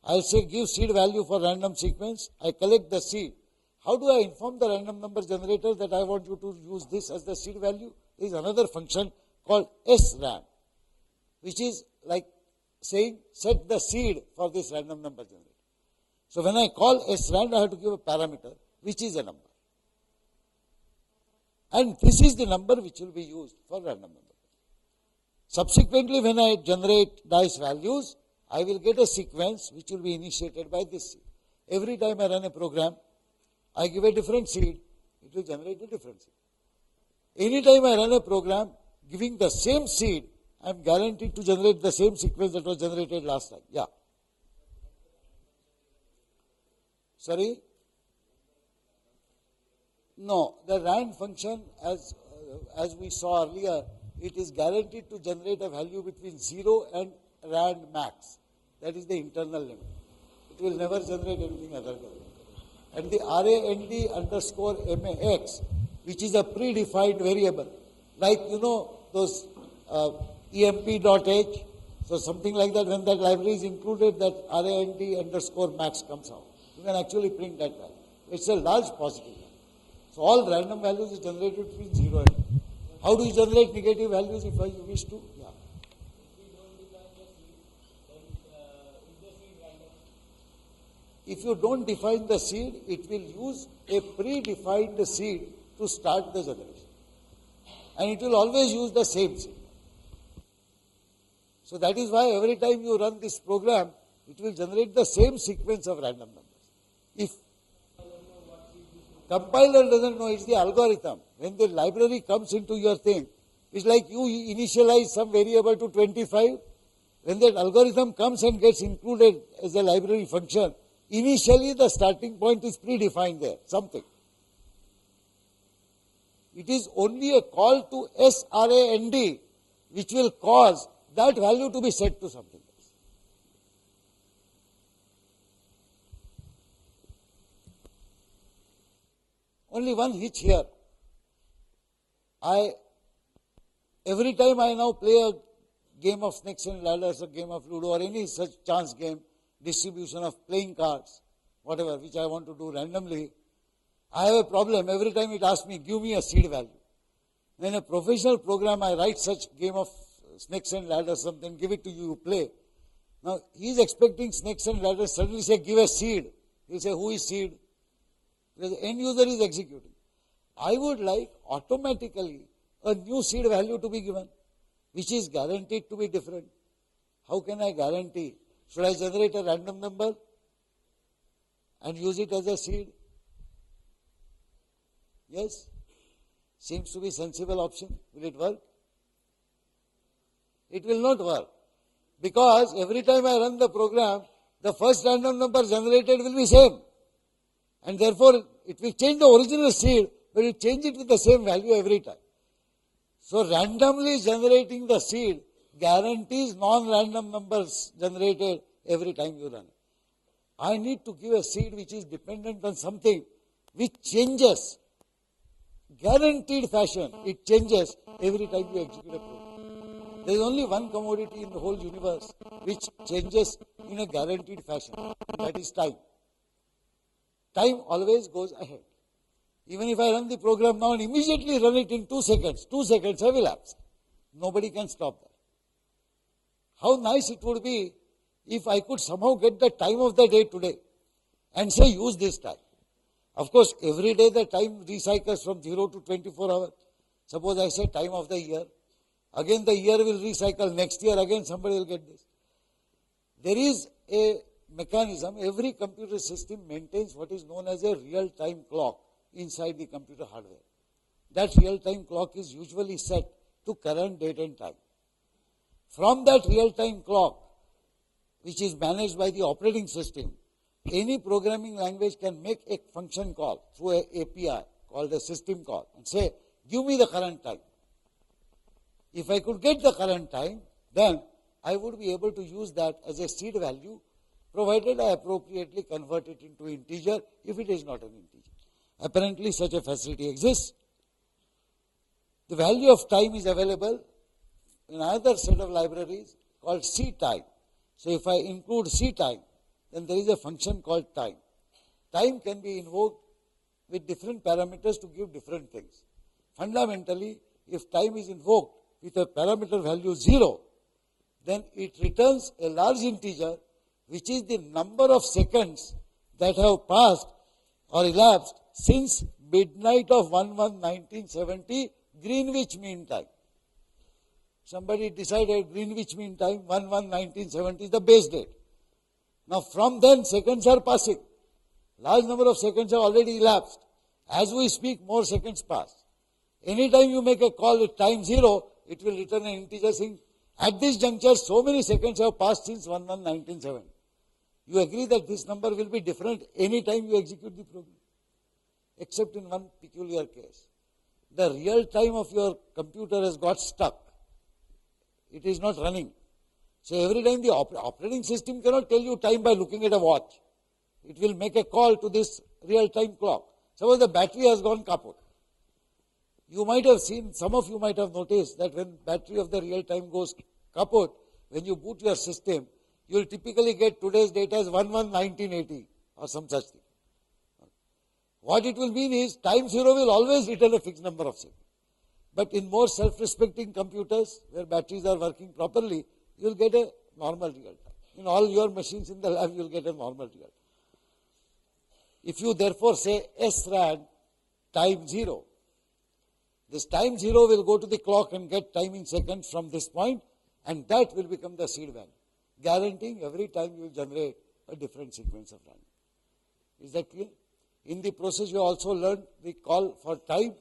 I'll say give seed value for random sequence. I collect the seed. How do I inform the random number generator that I want you to use this as the seed value? There is another function called srand, which is like saying set the seed for this random number generator. So when I call srand, I have to give a parameter, which is a number. And this is the number which will be used for random number. Subsequently, when I generate dice values, I will get a sequence which will be initiated by this seed. Every time I run a program, I give a different seed, it will generate a different seed. Anytime I run a program, giving the same seed, I am guaranteed to generate the same sequence that was generated last time. Yeah. Sorry? No, the rand function, as we saw earlier, it is guaranteed to generate a value between 0 and rand max. That is the internal limit. It will never generate anything other than that. And the rand underscore max, which is a predefined variable, like those emp.h, so something like that, when that library is included, that rand underscore max comes out. You can actually print that value. It's a large positive. So all random values is generated between 0 and 1. How do you generate negative values if you wish to? Yeah. If you don't define the seed, it will use a predefined seed to start the generation. And it will always use the same seed. So that is why every time you run this program, it will generate the same sequence of random numbers. If compiler doesn't know, it's the algorithm. When the library comes into your thing, it's like you initialize some variable to 25. When that algorithm comes and gets included as a library function, initially the starting point is predefined there, something. It is only a call to srand which will cause that value to be set to something else. Only one hitch here. Every time I now game of snakes and ladders, a game of Ludo, or any such chance game, distribution of playing cards, whatever, which I want to do randomly, I have a problem. Every time it asks me, give me a seed value. In a professional program, I write such game of snakes and ladders, something, give it to you, you play. Now, he is expecting snakes and ladders, suddenly say, give a seed. He'll say, who is seed? Because the end user is executing. I would like automatically a new seed value to be given, which is guaranteed to be different. How can I guarantee? Should I generate a random number and use it as a seed? Yes? Seems to be a sensible option. Will it work? It will not work. Because every time I run the program, the first random number generated will be same. And therefore, it will change the original seed, but it will change it with the same value every time. So, randomly generating the seed guarantees non-random numbers generated every time you run. I need to give a seed which is dependent on something which changes. Guaranteed fashion, it changes every time you execute a program. There is only one commodity in the whole universe which changes in a guaranteed fashion, and that is time. Time always goes ahead. Even if I run the program now and immediately run it in 2 seconds, 2 seconds have elapsed. Nobody can stop that. How nice it would be if I could somehow get the time of the day today and say use this time. Of course, every day the time recycles from 0 to 24 hours. Suppose I say time of the year. Again the year will recycle. Next year again somebody will get this. There is a mechanism. Every computer system maintains what is known as a real-time clock inside the computer hardware. That real-time clock is usually set to current date and time. From that real-time clock, which is managed by the operating system, any programming language can make a function call through an API called a system call and say, give me the current time. If I could get the current time, then I would be able to use that as a seed value, provided I appropriately convert it into integer if it is not an integer. Apparently, such a facility exists. The value of time is available in another set of libraries called ctime. So, if I include ctime, then there is a function called time. Time can be invoked with different parameters to give different things. Fundamentally, if time is invoked with a parameter value 0, then it returns a large integer, which is the number of seconds that have passed or elapsed since midnight of 1/1/1970 Greenwich Mean Time. Somebody decided Greenwich Mean Time 1/1/1970 is the base date. Now from then seconds are passing. Large number of seconds have already elapsed. As we speak, more seconds pass. Anytime you make a call at time 0, it will return an integer saying, at this juncture, so many seconds have passed since 1/1/1970. You agree that this number will be different anytime you execute the program, except in one peculiar case. The real time of your computer has got stuck. It is not running. So every time the operating system cannot tell you time by looking at a watch. It will make a call to this real-time clock. Suppose the battery has gone kaput. You might have seen, some of you might have noticed that when battery of the real-time goes kaput, when you boot your system, you will typically get today's data as 1/1/1980 or some such thing. What it will mean is time 0 will always return a fixed number of seconds. But in more self-respecting computers, where batteries are working properly, you will get a normal real time. In all your machines in the lab, you will get a normal real time. If you therefore say SRAN time 0, this time 0 will go to the clock and get time in seconds from this point, and that will become the seed value, guaranteeing every time you will generate a different sequence of random. Is that clear? In the process, you also learned the call for time.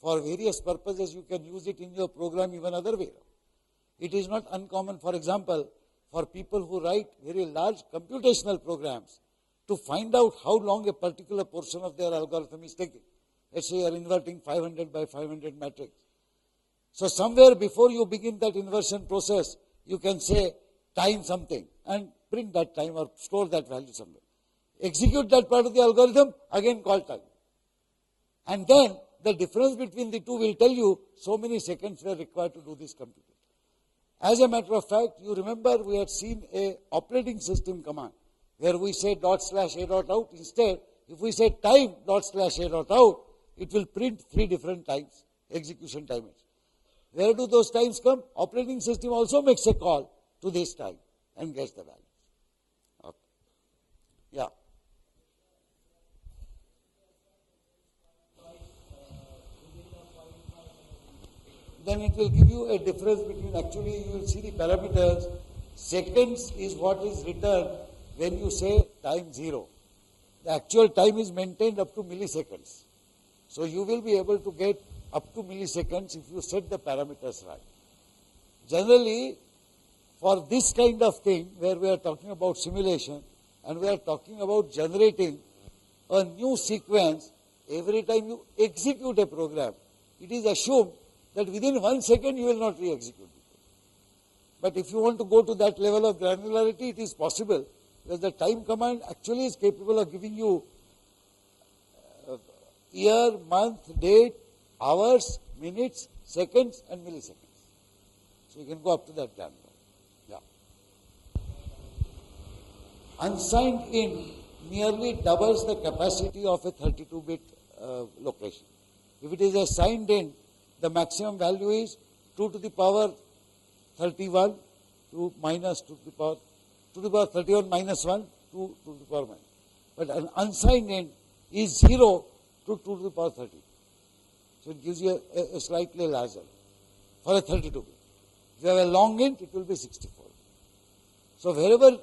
For various purposes, you can use it in your program even other way. It is not uncommon, for example, for people who write very large computational programs to find out how long a particular portion of their algorithm is taking. Let's say you are inverting 500 by 500 matrix. So somewhere before you begin that inversion process, you can say time something and print that time or store that value somewhere. Execute that part of the algorithm, again call time. And then the difference between the two will tell you so many seconds were required to do this computation. As a matter of fact, you remember we had seen a operating system command where we say ./a.out. Instead, if we say time ./a.out, it will print 3 different times, execution timers. Where do those times come? Operating system also makes a call to this time and gets the values. Okay. Yeah. Then it will give you a difference between, actually you will see the parameters. Seconds is what is returned when you say time 0. The actual time is maintained up to milliseconds. So you will be able to get up to milliseconds if you set the parameters right. Generally, for this kind of thing, where we are talking about simulation and we are talking about generating a new sequence, every time you execute a program, it is assumed that within 1 second you will not re-execute it. But if you want to go to that level of granularity, it is possible, because the time command actually is capable of giving you year, month, date, hours, minutes, seconds, and milliseconds. So you can go up to that granular. Yeah. Unsigned in nearly doubles the capacity of a 32-bit location. If it is a signed in, the maximum value is 2 to the power 31 to minus 2 to the power 31 minus 1 to the power minus. But an unsigned in is 0 to 2 to the power 30. So it gives you a slightly larger for a 32 bit. If you have a long int, it will be 64. So wherever,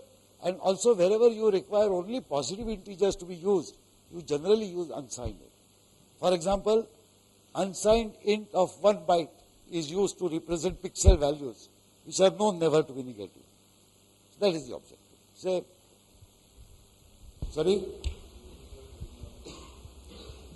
and also wherever you require only positive integers to be used, you generally use unsigned int. For example, unsigned int of 1 byte is used to represent pixel values, which are known never to be negative. So that is the objective. Say, sorry?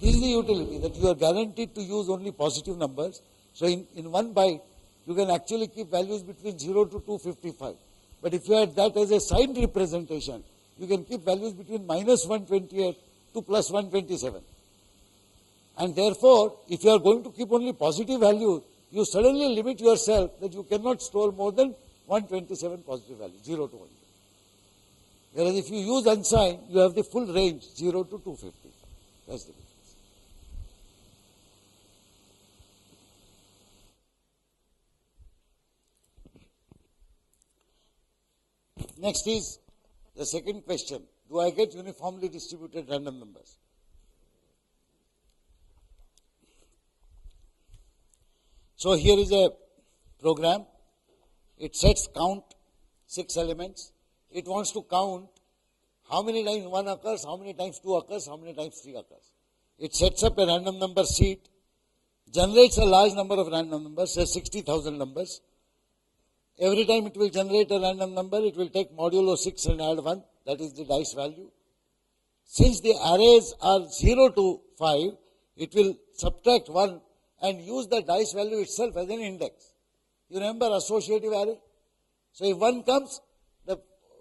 This is the utility, that you are guaranteed to use only positive numbers. So in 1 byte, you can actually keep values between 0 to 255. But if you had that as a signed representation, you can keep values between minus 128 to plus 127. And therefore, if you are going to keep only positive values, you suddenly limit yourself that you cannot store more than 127 positive values, 0 to 1. Whereas if you use unsigned, you have the full range, 0 to 255. That's the difference. Next is the second question. Do I get uniformly distributed random numbers? So here is a program. It sets count 6 elements. It wants to count how many times 1 occurs, how many times 2 occurs, how many times 3 occurs. It sets up a random number seed, generates a large number of random numbers, say 60,000 numbers. Every time it will generate a random number, it will take modulo 6 and add 1. That is the dice value. Since the arrays are 0 to 5, it will subtract 1 and use the dice value itself as an index. You remember associative array? So if 1 comes, the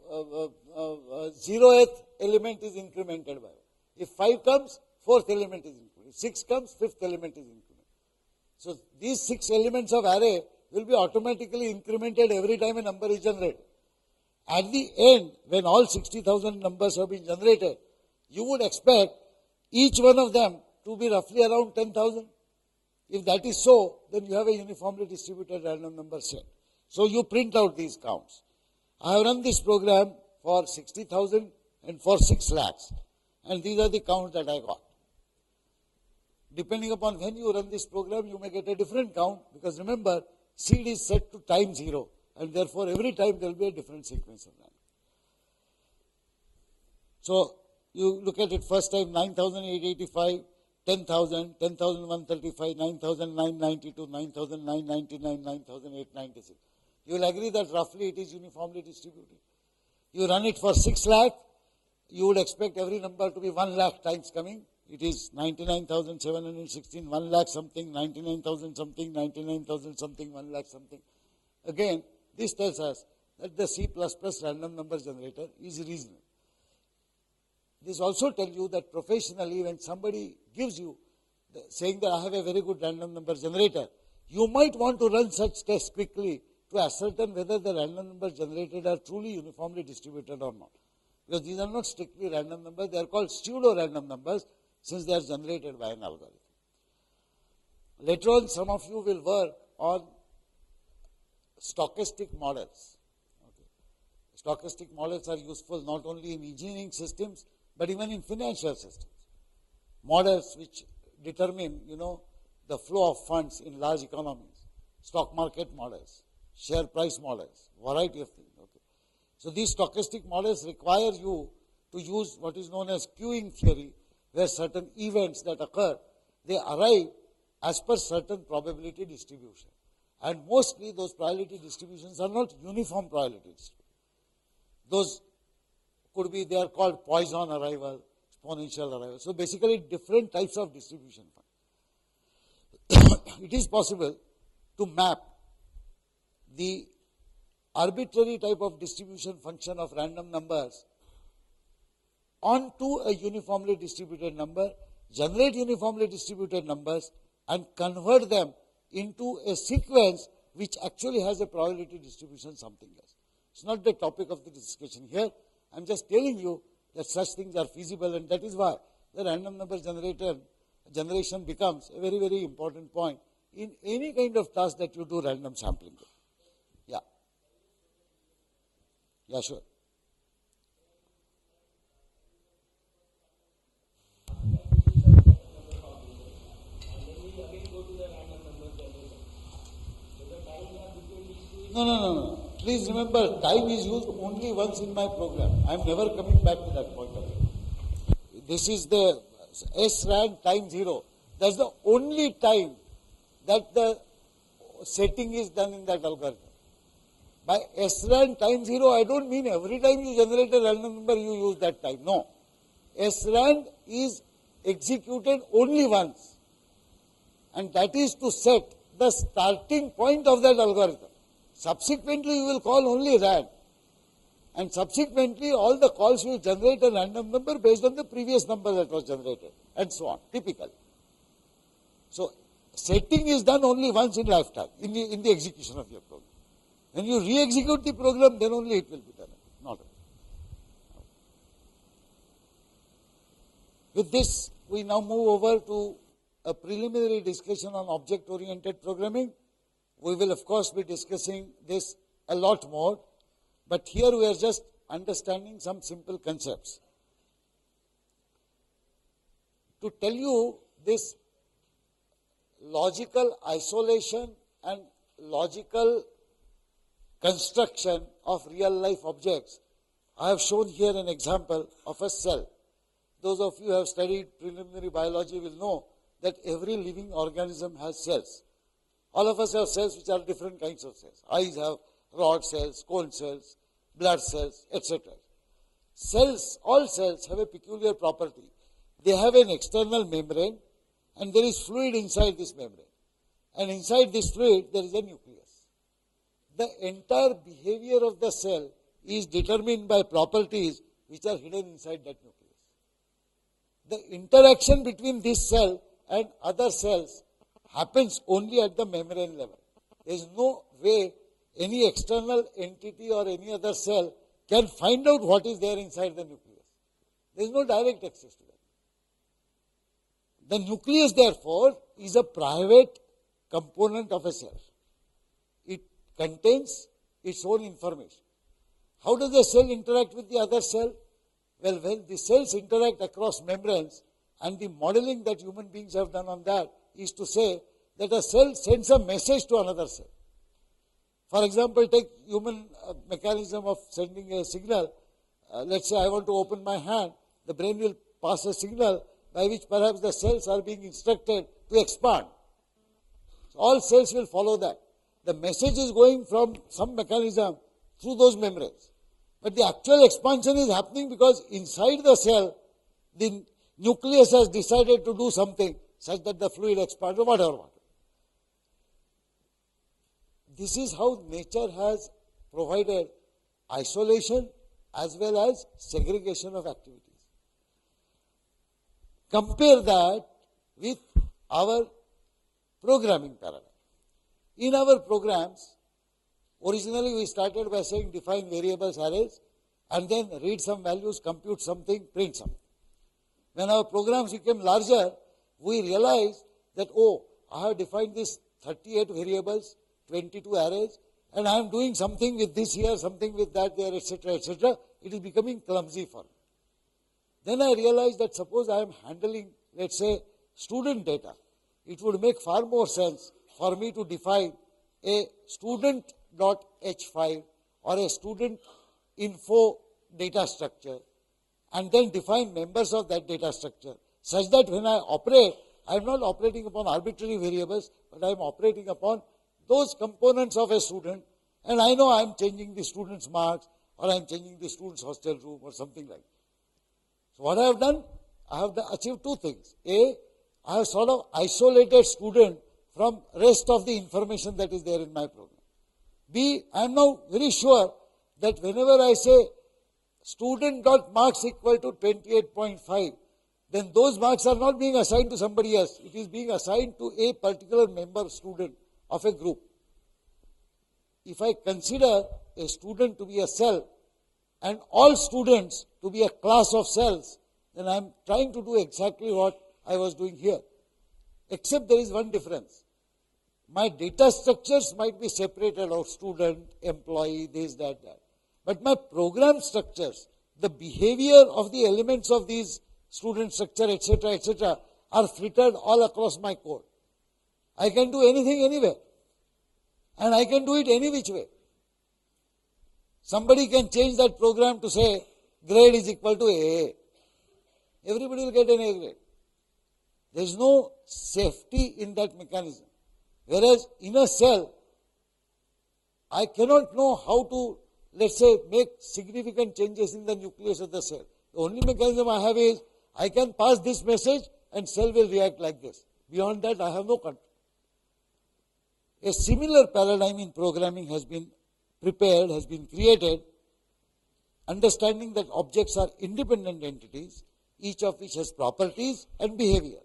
0th element is incremented by 1. If 5 comes, 4th element is incremented. If 6 comes, 5th element is incremented. So these 6 elements of array will be automatically incremented every time a number is generated. At the end, when all 60,000 numbers have been generated, you would expect each one of them to be roughly around 10,000. If that is so, then you have a uniformly distributed random number set. So you print out these counts. I have run this program for 60,000 and for 6 lakhs. And these are the counts that I got. Depending upon when you run this program, you may get a different count, because remember, seed is set to time 0, and therefore every time there will be a different sequence of random. So you look at it first time, 9,885, 10,000, 10,135, 9,992, 9,999, 9,896. You will agree that roughly it is uniformly distributed. You run it for 6 lakh, you would expect every number to be 1 lakh times coming. It is 99,716, 1 lakh something, 99,000 something, 99,000 something, 1 lakh something. Again, this tells us that the C++ random number generator is reasonable. This also tells you that professionally, when somebody gives you, saying that I have a very good random number generator, you might want to run such tests quickly to ascertain whether the random numbers generated are truly uniformly distributed or not. Because these are not strictly random numbers, they are called pseudo-random numbers since they are generated by an algorithm. Later on, some of you will work on stochastic models. Okay. Stochastic models are useful not only in engineering systems, but even in financial systems. Models which determine, the flow of funds in large economies, stock market models, share price models, variety of things. Okay. So these stochastic models require you to use what is known as queuing theory, where certain events that occur, they arrive as per certain probability distribution. And mostly those probability distributions are not uniform probability distributions. Those could be, they are called Poisson arrival, exponential arrival. So basically different types of distribution. It is possible to map the arbitrary type of distribution function of random numbers onto a uniformly distributed number, generate uniformly distributed numbers, and convert them into a sequence which actually has a probability distribution something else. It's not the topic of the discussion here. I'm just telling you that such things are feasible, and that is why the random number generation becomes a very, very important point in any kind of task that you do random sampling. Yeah. Yeah, sure. No. Please remember, time is used only once in my program. I am never coming back to that point of view. This is the SRAN time 0. That's the only time that the setting is done in that algorithm. By SRAN time 0, I don't mean every time you generate a random number, you use that time. No. SRAN is executed only once. And that is to set the starting point of that algorithm. Subsequently, you will call only RAN. And subsequently, all the calls will generate a random number based on the previous number that was generated, and so on, typically. So, setting is done only once in lifetime, in the execution of your program. When you re-execute the program, then only it will be done. Not. With this, we now move over to a preliminary discussion on object-oriented programming. We will, of course, be discussing this a lot more, but here we are just understanding some simple concepts. To tell you this logical isolation and logical construction of real-life objects, I have shown here an example of a cell. Those of you who have studied preliminary biology will know that every living organism has cells. All of us have cells which are different kinds of cells. Eyes have rod cells, cone cells, blood cells, etc. Cells, all cells have a peculiar property. They have an external membrane and there is fluid inside this membrane. And inside this fluid there is a nucleus. The entire behavior of the cell is determined by properties which are hidden inside that nucleus. The interaction between this cell and other cells happens only at the membrane level. There is no way any external entity or any other cell can find out what is there inside the nucleus. There is no direct access to that. The nucleus, therefore, is a private component of a cell. It contains its own information. How does the cell interact with the other cell? Well, when the cells interact across membranes, and the modeling that human beings have done on that is to say that a cell sends a message to another cell. For example, take human mechanism of sending a signal. Let's say I want to open my hand, the brain will pass a signal by which perhaps the cells are being instructed to expand. So all cells will follow that. The message is going from some mechanism through those membranes. But the actual expansion is happening because inside the cell, the nucleus has decided to do something such that the fluid expands or whatever. This is how nature has provided isolation as well as segregation of activities. Compare that with our programming paradigm. In our programs, Originally we started by saying define variables arrays and then read some values, compute something, print something. When our programs became larger, we realized that, oh, I have defined this 38 variables, 22 arrays, and I am doing something with this here, something with that there, etc., etc. It is becoming clumsy for me. Then I realized that suppose I am handling, let's say, student data, it would make far more sense for me to define a student.h5 or a student info data structure and then define members of that data structure such that when I operate, I am not operating upon arbitrary variables, but I am operating upon those components of a student, and I know I am changing the student's marks or I am changing the student's hostel room or something like that. So what I have done? I have achieved two things. A, I have sort of isolated student from rest of the information that is there in my program. B, I am now very sure that whenever I say student.marks equal to 28.5, then those marks are not being assigned to somebody else. It is being assigned to a particular member student of a group. If I consider a student to be a cell and all students to be a class of cells, then I am trying to do exactly what I was doing here. Except there is one difference. My data structures might be separated out, student, employee, this, that. But my program structures, the behavior of the elements of these student structure, etc., are filtered all across my code. I can do anything anywhere. And I can do it any which way. Somebody can change that program to say grade is equal to AA. Everybody will get an A grade. There is no safety in that mechanism. Whereas in a cell, I cannot know how to, let's say, make significant changes in the nucleus of the cell. The only mechanism I have is, I can pass this message and cell will react like this. Beyond that, I have no control. A similar paradigm in programming has been prepared, has been created, understanding that objects are independent entities, each of which has properties and behavior.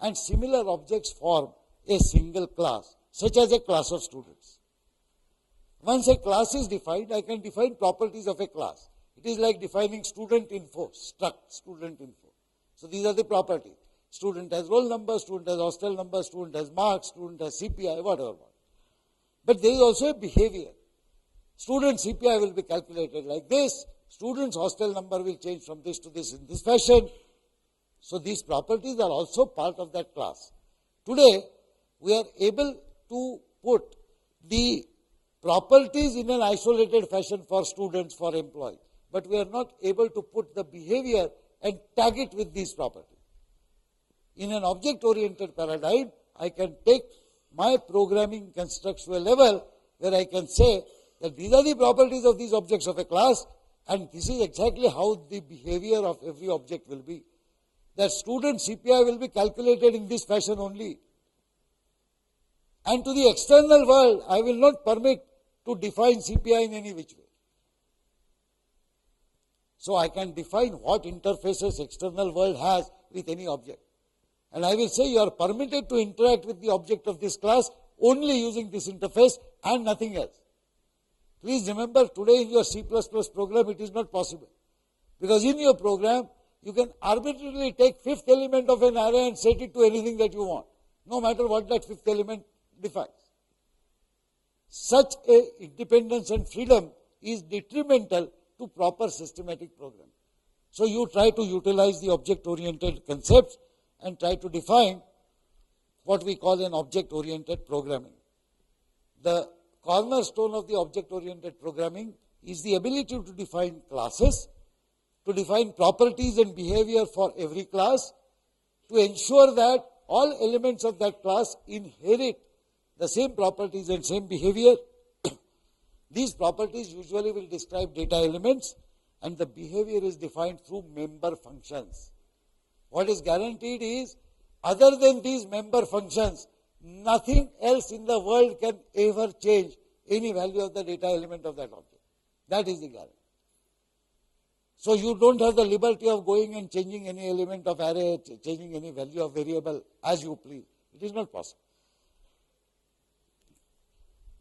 And similar objects form a single class, such as a class of students. Once a class is defined, I can define properties of a class. It is like defining student info, struct student info. So these are the properties. Student has roll number, student has hostel number, student has marks, student has CPI, whatever. But there is also a behavior. Student CPI will be calculated like this. Student's hostel number will change from this to this in this fashion. So these properties are also part of that class. Today, we are able to put the properties in an isolated fashion for students, for employees. But we are not able to put the behavior and tag it with these properties. In an object-oriented paradigm, I can take my programming constructs to a level where I can say that these are the properties of these objects of a class, and this is exactly how the behavior of every object will be. That student CPI will be calculated in this fashion only. And to the external world, I will not permit to define CPI in any which way. So I can define what interfaces external world has with any object. And I will say you are permitted to interact with the object of this class only using this interface and nothing else. Please remember, today in your C++ program, it is not possible. Because in your program, you can arbitrarily take fifth element of an array and set it to anything that you want, no matter what that fifth element defines. Such a independence and freedom is detrimental to proper systematic programming. So you try to utilize the object-oriented concepts and try to define what we call an object-oriented programming. The cornerstone of the object-oriented programming is the ability to define classes, to define properties and behavior for every class, to ensure that all elements of that class inherit the same properties and same behavior. These properties usually will describe data elements, and the behavior is defined through member functions. What is guaranteed is, other than these member functions, nothing else in the world can ever change any value of the data element of that object. That is the guarantee. So you don't have the liberty of going and changing any element of array, changing any value of variable as you please. It is not possible.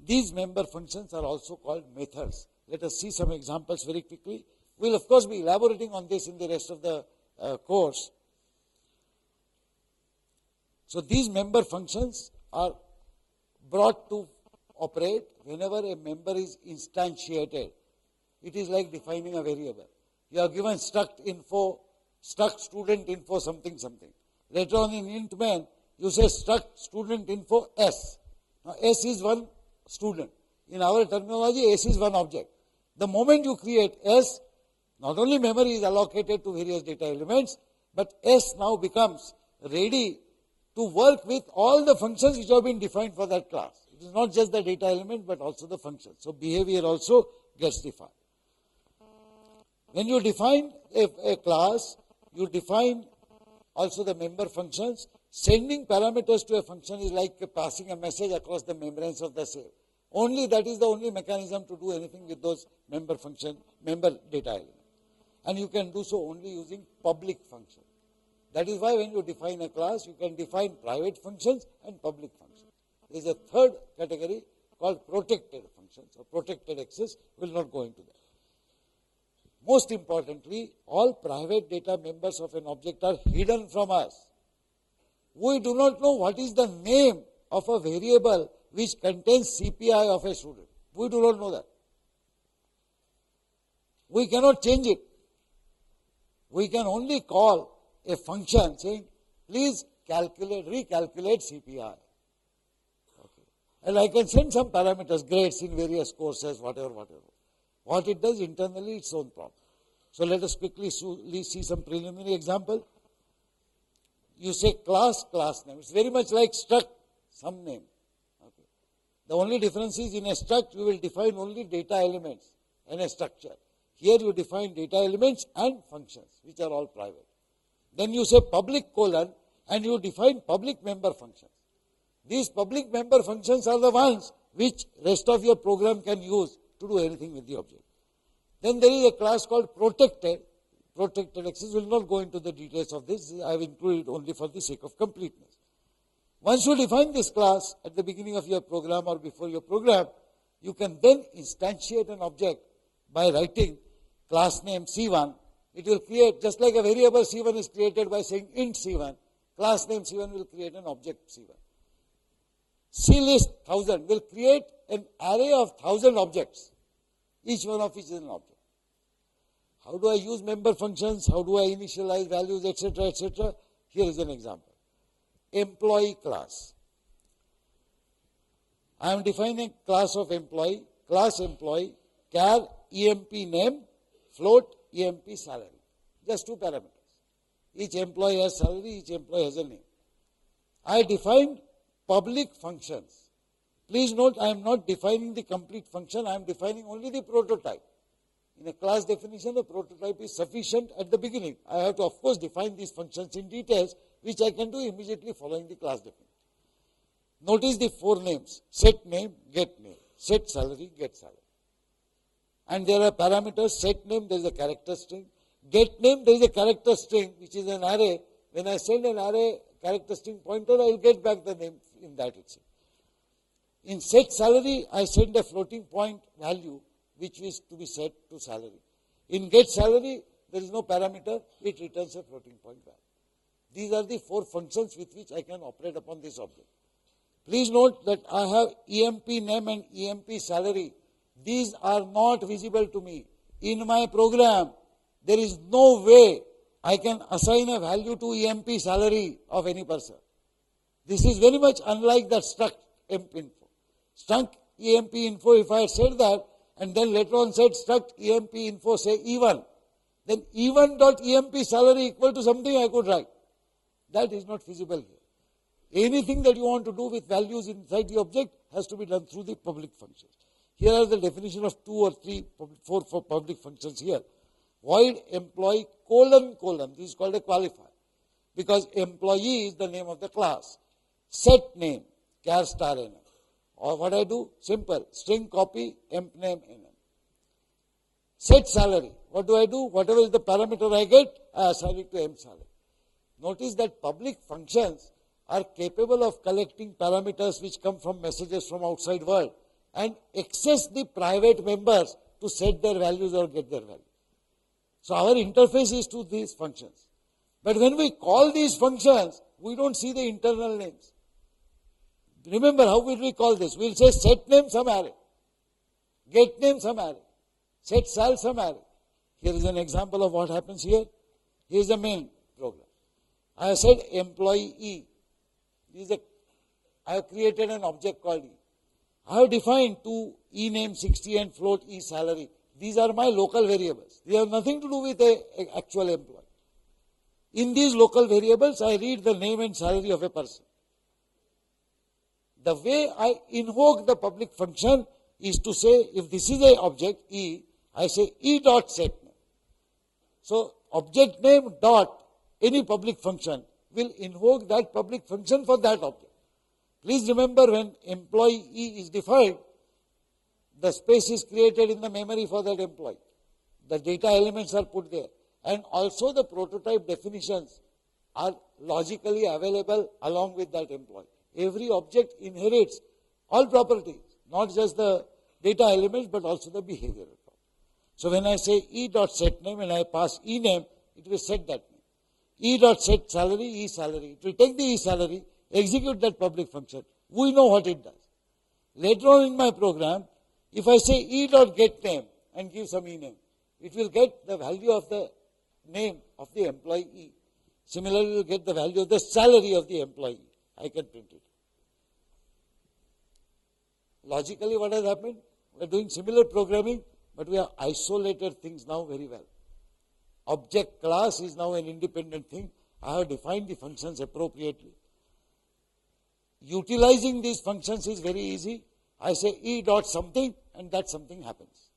These member functions are also called methods. Let us see some examples very quickly. We will of course be elaborating on this in the rest of the course. So these member functions are brought to operate whenever a member is instantiated. It is like defining a variable. You are given struct info, struct student info something something. Later on in int main, you say struct student info S. Now S is one student. In our terminology, S is one object. The moment you create S, not only memory is allocated to various data elements, but S now becomes ready to work with all the functions which have been defined for that class. It is not just the data element, but also the function. So behavior also gets defined. When you define a class, you define also the member functions. Sending parameters to a function is like passing a message across the membranes of the cell. Only that is the only mechanism to do anything with those member data elements. And you can do so only using public functions. That is why when you define a class, you can define private functions and public functions. There is a third category called protected functions or protected access. We will not go into that. Most importantly, all private data members of an object are hidden from us. We do not know what is the name of a variable which contains CPI of a student. We do not know that. We cannot change it. We can only call a function saying, please recalculate CPI. Okay. And I can send some parameters, grades in various courses, whatever. What it does internally, its own problem. So let us quickly see some preliminary example. You say class name. It's very much like struct, some name. Okay. The only difference is in a struct, we will define only data elements in a structure. Here you define data elements and functions, which are all private. Then you say public colon, and you define public member functions. These public member functions are the ones which rest of your program can use to do anything with the object. Then there is a class called protected access. We will not go into the details of this. I have included only for the sake of completeness. Once you define this class at the beginning of your program or before your program, you can then instantiate an object by writing class name C1. It will create, just like a variable C1 is created by saying int C1, class name C1 will create an object C1. CList 1000 will create an array of 1000 objects. Each one of which is an object. How do I use member functions? How do I initialize values, etc., etc.? Here is an example. Employee class. I am defining class of employee, class employee, char emp name, float emp salary. Just two parameters. Each employee has salary, each employee has a name. I defined public functions. Please note, I am not defining the complete function, I am defining only the prototype. In a class definition, the prototype is sufficient at the beginning. I have to, of course, define these functions in details, which I can do immediately following the class definition. Notice the four names: set name, get name, set salary, get salary. And there are parameters: set name, there is a character string; get name, there is a character string, which is an array. When I send an array character string pointer, I will get back the name in that itself. In set salary, I send a floating point value, which is to be set to salary. In get salary, there is no parameter, it returns a floating point value. These are the four functions with which I can operate upon this object. Please note that I have emp name and emp salary. These are not visible to me. In my program, there is no way I can assign a value to emp salary of any person. This is very much unlike that struct emp info. Struct emp info, if I had said that, and then later on said struct emp info, say E1, then E1.emp salary equal to something I could write. That is not feasible here. Anything that you want to do with values inside the object has to be done through the public functions. Here are the definition of 2 or 3, 4 public functions here. Void employee colon. This is called a qualifier, because employee is the name of the class. Set name, char star name. Or what I do? Simple. String copy, emp name, nm. Set salary. What do I do? Whatever is the parameter I get, I assign it to emp salary. Notice that public functions are capable of collecting parameters which come from messages from outside world. and access the private members to set their values or get their values. So our interface is to these functions. But when we call these functions, we don't see the internal names. Remember, how will we call this? We'll say set name some array, get name some array, set sal some array. Here is an example of what happens here. Here is the main program. I have said employee E. I have created an object called E. I have defined two E name 60 and float E salary. These are my local variables. They have nothing to do with an actual employee. In these local variables, I read the name and salary of a person. The way I invoke the public function is to say, if this is an object E, I say E dot set name. So object name dot any public function will invoke that public function for that object. Please remember, when employee E is defined, the space is created in the memory for that employee. The data elements are put there. And also the prototype definitions are logically available along with that employee. Every object inherits all properties, not just the data elements, but also the behavioral property. So when I say E.setName and I pass E name, it will set that name. E.setSalary, E salary. It will take the E salary, execute that public function. We know what it does. Later on in my program, if I say E.getName and give some E name, it will get the value of the name of the employee E. Similarly, you will get the value of the salary of the employee. I can print it. Logically, what has happened? We are doing similar programming, but we have isolated things now very well. Object class is now an independent thing. I have defined the functions appropriately. Utilizing these functions is very easy. I say E dot something and that something happens.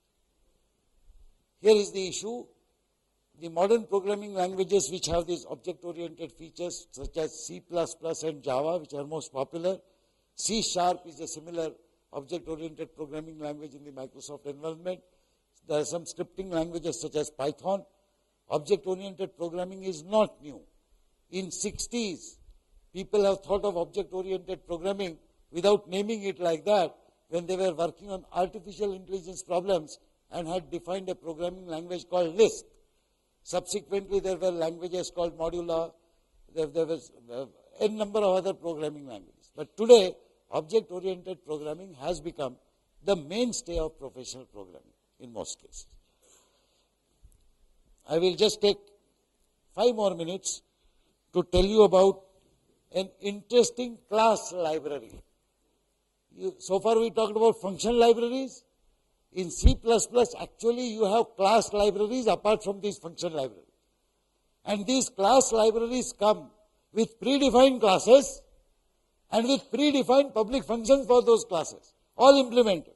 Here is the issue. The modern programming languages which have these object-oriented features such as C++ and Java, which are most popular. C# is a similar object-oriented programming language in the Microsoft environment. There are some scripting languages such as Python. Object-oriented programming is not new. In 60s, people have thought of object-oriented programming without naming it like that when they were working on artificial intelligence problems and had defined a programming language called Lisp. Subsequently, there were languages called Modula. There was n number of other programming languages. But today, object-oriented programming has become the mainstay of professional programming in most cases. I will just take 5 more minutes to tell you about an interesting class library. So far we talked about function libraries. In C++, actually you have class libraries apart from these function libraries. And these class libraries come with predefined classes and with predefined public functions for those classes, all implemented.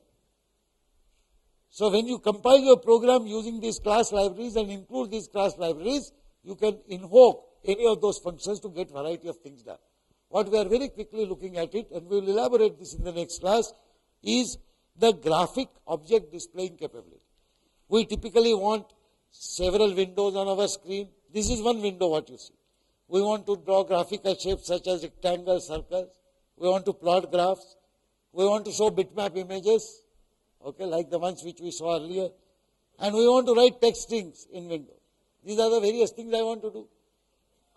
So when you compile your program using these class libraries and include these class libraries, you can invoke any of those functions to get variety of things done. What we are very quickly looking at it, and we will elaborate this in the next class, is the graphic object displaying capability. We typically want several windows on our screen. This is one window what you see. We want to draw graphical shapes such as rectangles, circles. We want to plot graphs. We want to show bitmap images, okay, like the ones which we saw earlier. And we want to write text strings in Windows. These are the various things I want to do.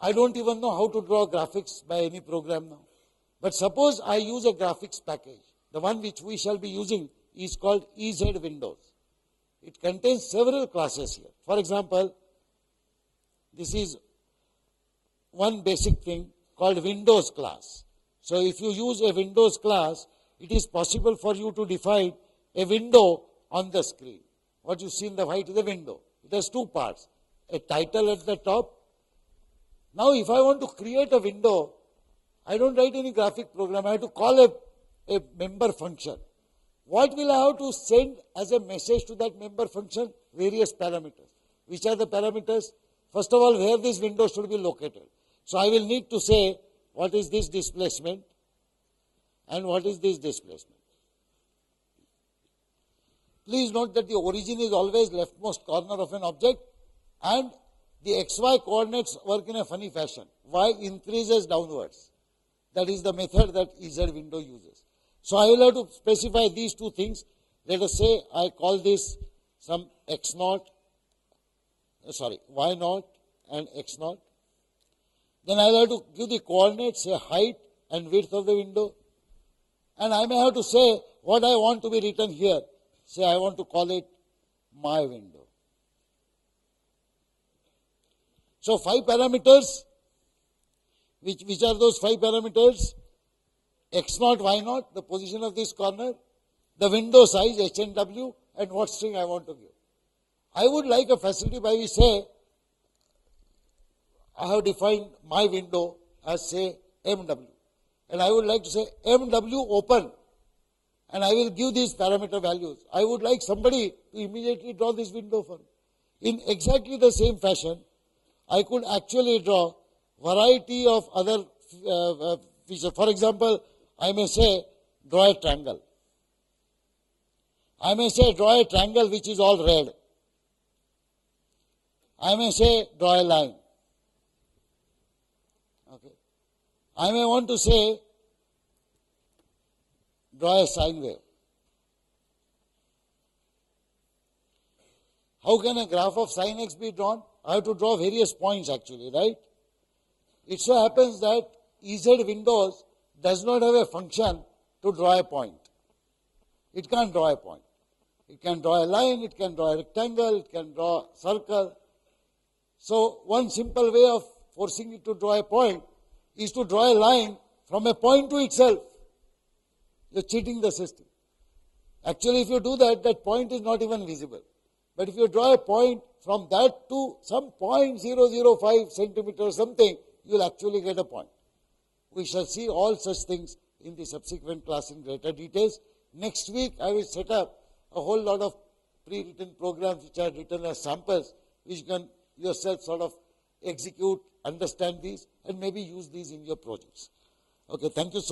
I don't even know how to draw graphics by any program now. But suppose I use a graphics package. The one which we shall be using is called EZ Windows. It contains several classes here. For example, this is one basic thing called Windows class. So if you use a Windows class, it is possible for you to define a window on the screen. What you see in the white is a window. It has 2 parts. A title at the top. Now if I want to create a window, I don't write any graphic program. I have to call a member function. What will I have to send as a message to that member function? Various parameters. Which are the parameters? First of all, where this window should be located. So I will need to say, what is this displacement and what is this displacement. Please note that the origin is always leftmost corner of an object and the XY coordinates work in a funny fashion. Y increases downwards. That is the method that EZ window uses. So I will have to specify these two things. Let us say I call this some x naught, y naught and x naught. Then I will have to give the coordinates, say height and width of the window. And I may have to say what I want to be written here. Say I want to call it my window. So 5 parameters. Which are those 5 parameters? X naught, Y naught, the position of this corner, the window size, H and W, and what string I want to give. I would like a facility by which say, I have defined my window as say MW. And I would like to say MW open. And I will give these parameter values. I would like somebody to immediately draw this window for me. In exactly the same fashion, I could actually draw variety of other features. For example, I may say draw a triangle. I may say draw a triangle which is all red. I may say draw a line. Okay. I may want to say draw a sine wave. How can a graph of sin x be drawn? I have to draw various points actually, right? It so happens that EZ Windows does not have a function to draw a point. It can't draw a point. It can draw a line, it can draw a rectangle, it can draw a circle. So one simple way of forcing it to draw a point is to draw a line from a point to itself. You're cheating the system. Actually, if you do that, that point is not even visible. But if you draw a point from that to some 0.005 centimeter or something, you'll actually get a point. We shall see all such things in the subsequent class in greater details. Next week, I will set up a whole lot of pre-written programs which are written as samples, which you can yourself sort of execute, understand these, and maybe use these in your projects. Okay, thank you so much.